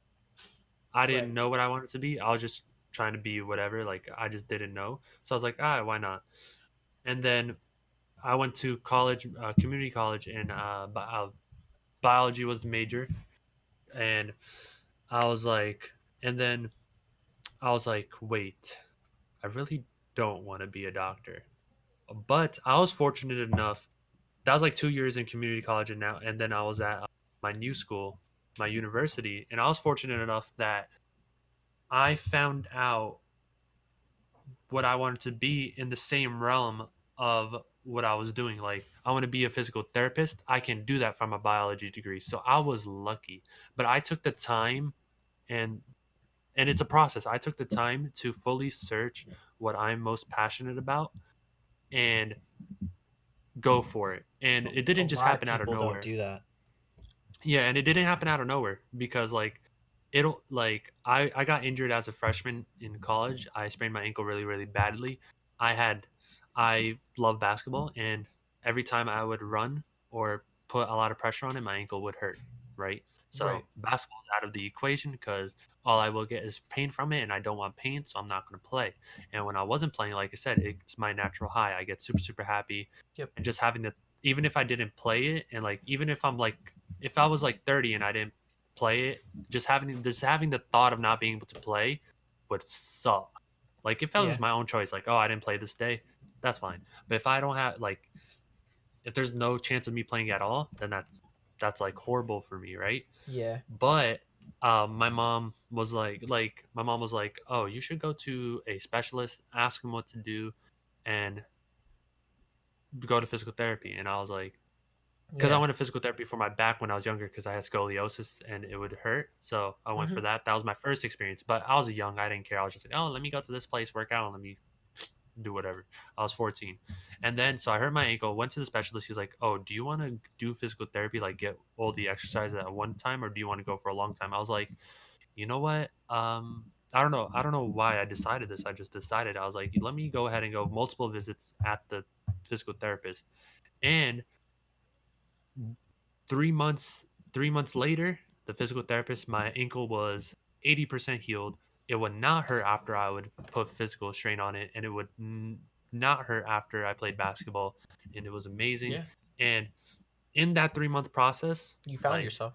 I Right. didn't know what I wanted to be. I was just trying to be whatever. Like, I just didn't know. So I was like, why not? And then I went to college, community college, and biology was the major. And I was like, and then I was like, wait, I really don't want to be a doctor. But I was fortunate enough. That was like 2 years in community college, and then I was at my new school, my university, and I was fortunate enough that I found out what I wanted to be in the same realm of what I was doing. Like, I want to be a physical therapist. I can do that from a biology degree. So I was lucky. But I took the time and it's a process. I took the time to fully search what I'm most passionate about and go for it. And it A didn't just lot of happen out of people don't nowhere. do that. Yeah, and it didn't happen out of nowhere because like it'll like I got injured as a freshman in college. I sprained my ankle really really badly. I love basketball, and every time I would run or put a lot of pressure on it, my ankle would hurt, right? Right. So basketball is out of the equation because all I will get is pain from it, and I don't want pain, so I'm not going to play. And when I wasn't playing, like I said, it's my natural high. I get super super happy, Yep. and just having the even if I didn't play it, and like even if I was like 30 and I didn't play it, just having the thought of not being able to play would suck. Like if that was Yeah. my own choice, like oh I didn't play this day, that's fine. But if I don't have like if there's no chance of me playing at all, then that's like horrible for me, right? Yeah. But my mom was like, oh you should go to a specialist, ask him what to do, and go to physical therapy. And I was like, because I Yeah. went to physical therapy for my back when I was younger because I had scoliosis and it would hurt. So I went for Hmm. that. That was my first experience. But I was young. I didn't care. I was just like, oh, let me go to this place, work out, and let me do whatever. I was 14. And then, so I hurt my ankle, went to the specialist. He's like, oh, do you want to do physical therapy, like get all the exercises at one time, or do you want to go for a long time? I was like, you know what? I don't know. I don't know why I decided this. I just decided. I was like, let me go ahead and go multiple visits at the physical therapist. And 3 months 3 months later, the physical therapist, my ankle was 80% healed. It would not hurt after I would put physical strain on it, and it would not hurt after I played basketball, and it was amazing. Yeah. And in that 3 month process, You found like, yourself.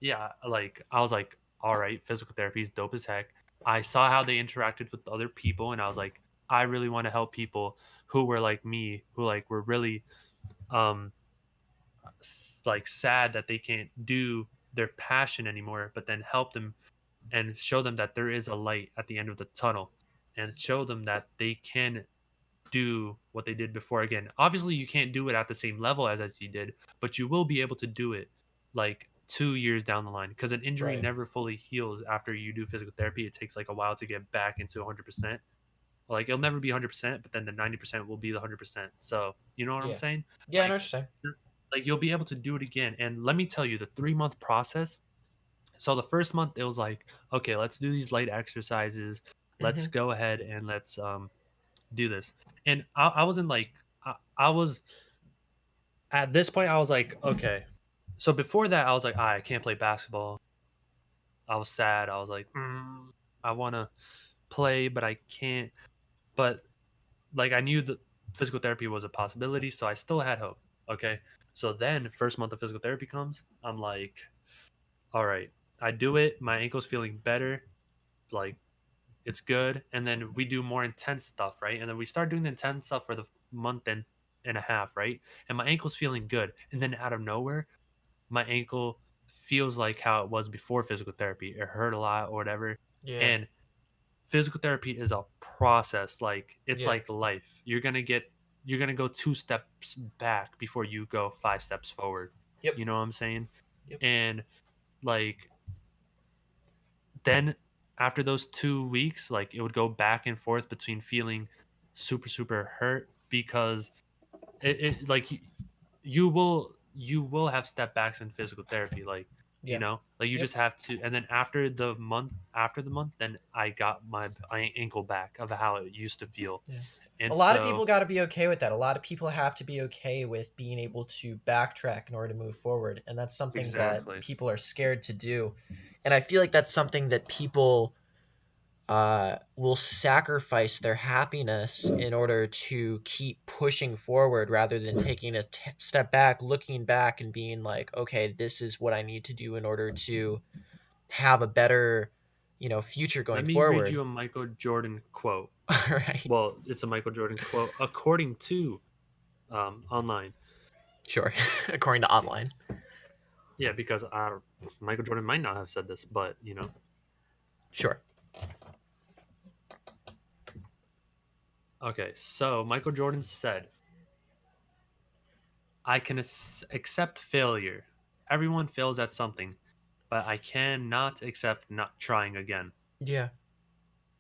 yeah, like I was like, all right, physical therapy is dope as heck. I saw how they interacted with other people, and I was like, I really want to help people who were like me, who like were really um like sad that they can't do their passion anymore, but then help them and show them that there is a light at the end of the tunnel, and show them that they can do what they did before again. Obviously, you can't do it at the same level as you did, but you will be able to do it like 2 years down the line, because an injury Right. never fully heals after you do physical therapy. It takes like a while to get back into 100%. Like it'll never be 100%, but then the 90% will be the 100%. So you know what I'm Yeah. saying? Yeah, I know Like, what you're saying. like you'll be able to do it again. And let me tell you, the 3 month process. So the first month it was like, okay, let's do these light exercises. Let's Mm-hmm. go ahead and let's do this. And I wasn't like I was at this point I was like, okay. So before that I was like, I can't play basketball. I was sad. I was like, I want to play, but I can't. But like I knew that physical therapy was a possibility, so I still had hope. Okay. So then first month of physical therapy comes. I'm like, all right, I do it. My ankle's feeling better. Like it's good. And then we do more intense stuff, right? And then we start doing the intense stuff for the month and a half, right? And my ankle's feeling good. And then out of nowhere, my ankle feels like how it was before physical therapy. It hurt a lot or whatever. Yeah. And physical therapy is a process. Like it's Yeah. like life. You're gonna go 2 steps back before you go 5 steps forward. Yep. You know what I'm saying? Yep. And like then after those 2 weeks, like it would go back and forth between feeling super, super hurt because it like you will have step backs in physical therapy, like Yeah. like you Yep. just have to. And then after the month, then I got my ankle back of how it used to feel. Yeah. A And lot of people so got to be okay with that. A lot of people have to be okay with being able to backtrack in order to move forward. And that's something that exactly. people are scared to do. And I feel like that's something that people will sacrifice their happiness in order to keep pushing forward rather than taking a step back, looking back, and being like, okay, this is what I need to do in order to have a better, future Let going me read forward. you a Michael Jordan quote. All right. Well, it's a Michael Jordan quote according to online. Sure. According to online. Yeah, because Michael Jordan might not have said this, but Sure. Okay, so Michael Jordan said, I can accept failure. Everyone fails at something, but I cannot accept not trying again. Yeah.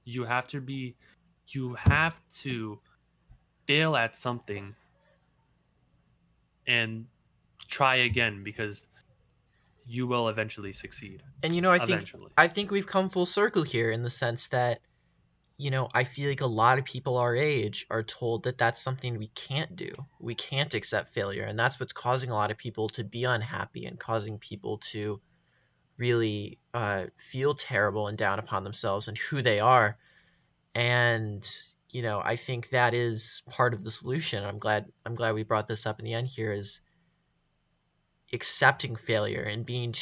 You have to be, you have to fail at something and try again because you will eventually succeed. And I think Eventually. we've come full circle here in the sense that I feel like a lot of people our age are told that that's something we can't do. We can't accept failure, and that's what's causing a lot of people to be unhappy and causing people to really feel terrible and down upon themselves and who they are. And I think that is part of the solution. I'm glad we brought this up in the end here is accepting failure and being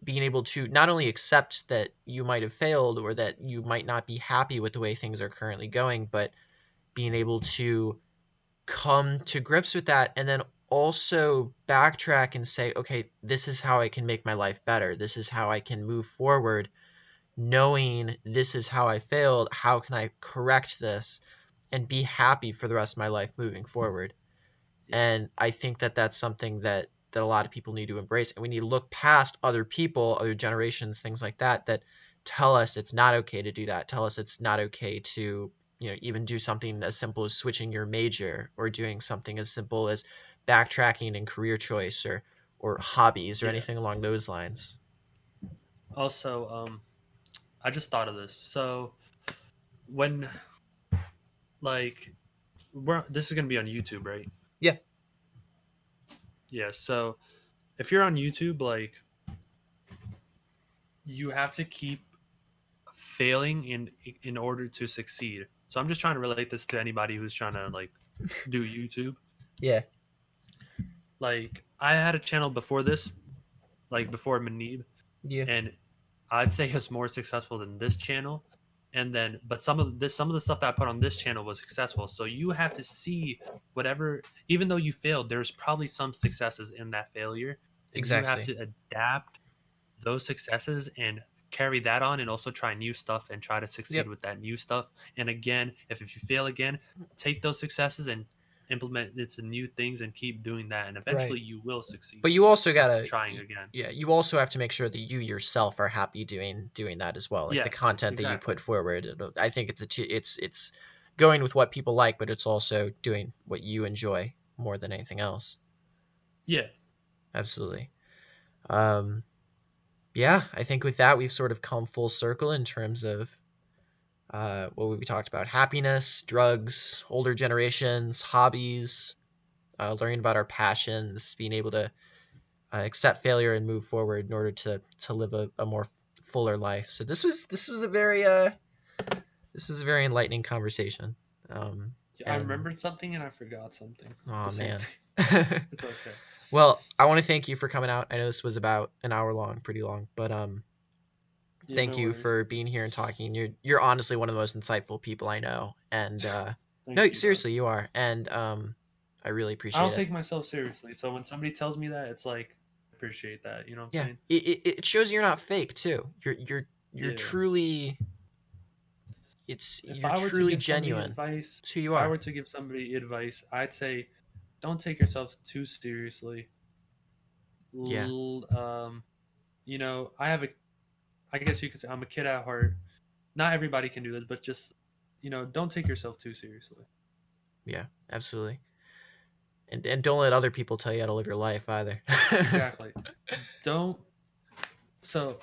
able to not only accept that you might have failed or that you might not be happy with the way things are currently going, but being able to come to grips with that and then also backtrack and say, okay, this is how I can make my life better. This is how I can move forward, knowing this is how I failed. How can I correct this and be happy for the rest of my life moving forward? Yeah. And I think that that's something that a lot of people need to embrace, and we need to look past other people, other generations, things like that, that tell us it's not okay to do that, tell us it's not okay to even do something as simple as switching your major, or doing something as simple as backtracking in career choice, or hobbies, or Yeah. anything along those lines. Also, I just thought of this. So when like this is gonna be on YouTube, right? Yeah. Yeah. So if you're on YouTube, like you have to keep failing in order to succeed. So I'm just trying to relate this to anybody who's trying to like do YouTube. Yeah. Like I had a channel before this, like before Muneeb, Yeah. and I'd say it's more successful than this channel. And then, but some of the stuff that I put on this channel was successful. So you have to see whatever, even though you failed, there's probably some successes in that failure, and you have Exactly. to adapt those successes and carry that on, and also try new stuff and try to succeed Yep. with that new stuff. And again, if you fail again, take those successes and implement it to new things and keep doing that, and Right. eventually you will succeed But you also after gotta, trying again. yeah, you also have to make sure that you yourself are happy doing that as well. Like the Yes, content that you exactly. put forward. I think it's going with what people like, but it's also doing what you enjoy more than anything else. Yeah. Absolutely. Um, yeah, I think with that we've sort of come full circle in terms of what we talked about: happiness, drugs, older generations, hobbies, learning about our passions, being able to accept failure and move forward in order to live a more fuller life. So this was a very enlightening conversation. I And remembered something and I forgot something. The oh same man. thing. It's okay. Well, I want to thank you for coming out. I know this was about an hour long, pretty long, but Yeah, thank no you worries. for being here and talking. You're honestly one of the most insightful people I know, and no, Thank you, bro. seriously, you are, and I really I don't appreciate it. take myself seriously, so when somebody tells me that, it's like appreciate that. You know what I'm Yeah, saying? it shows you're not fake too. You're Yeah. truly If you're I were to truly give somebody genuine. advice, It's who you if I are. were to give somebody advice, I'd say don't take yourself too seriously. Yeah, You know, I guess you could say I'm a kid at heart. Not everybody can do this, but just, don't take yourself too seriously. yeah, absolutely. And don't let other people tell you how to live your life either. Exactly. Don't, so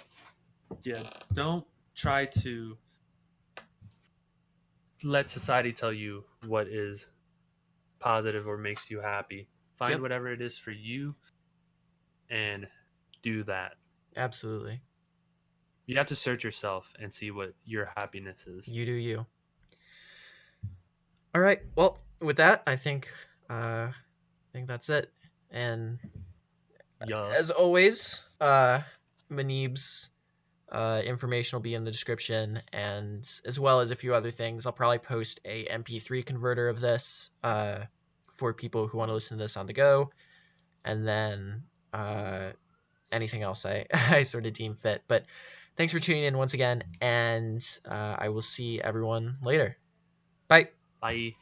yeah, don't try to let society tell you what is positive or makes you happy. Find Yep, whatever it is for you and do that. absolutely. You have to search yourself and see what your happiness is. You do you. All right. Well, with that, I think that's it. And Yeah. as always, Muneeb's information will be in the description, and as well as a few other things. I'll probably post a MP3 converter of this for people who want to listen to this on the go, and then anything else I, I sort of deem fit. But thanks for tuning in once again, and I will see everyone later. Bye. Bye.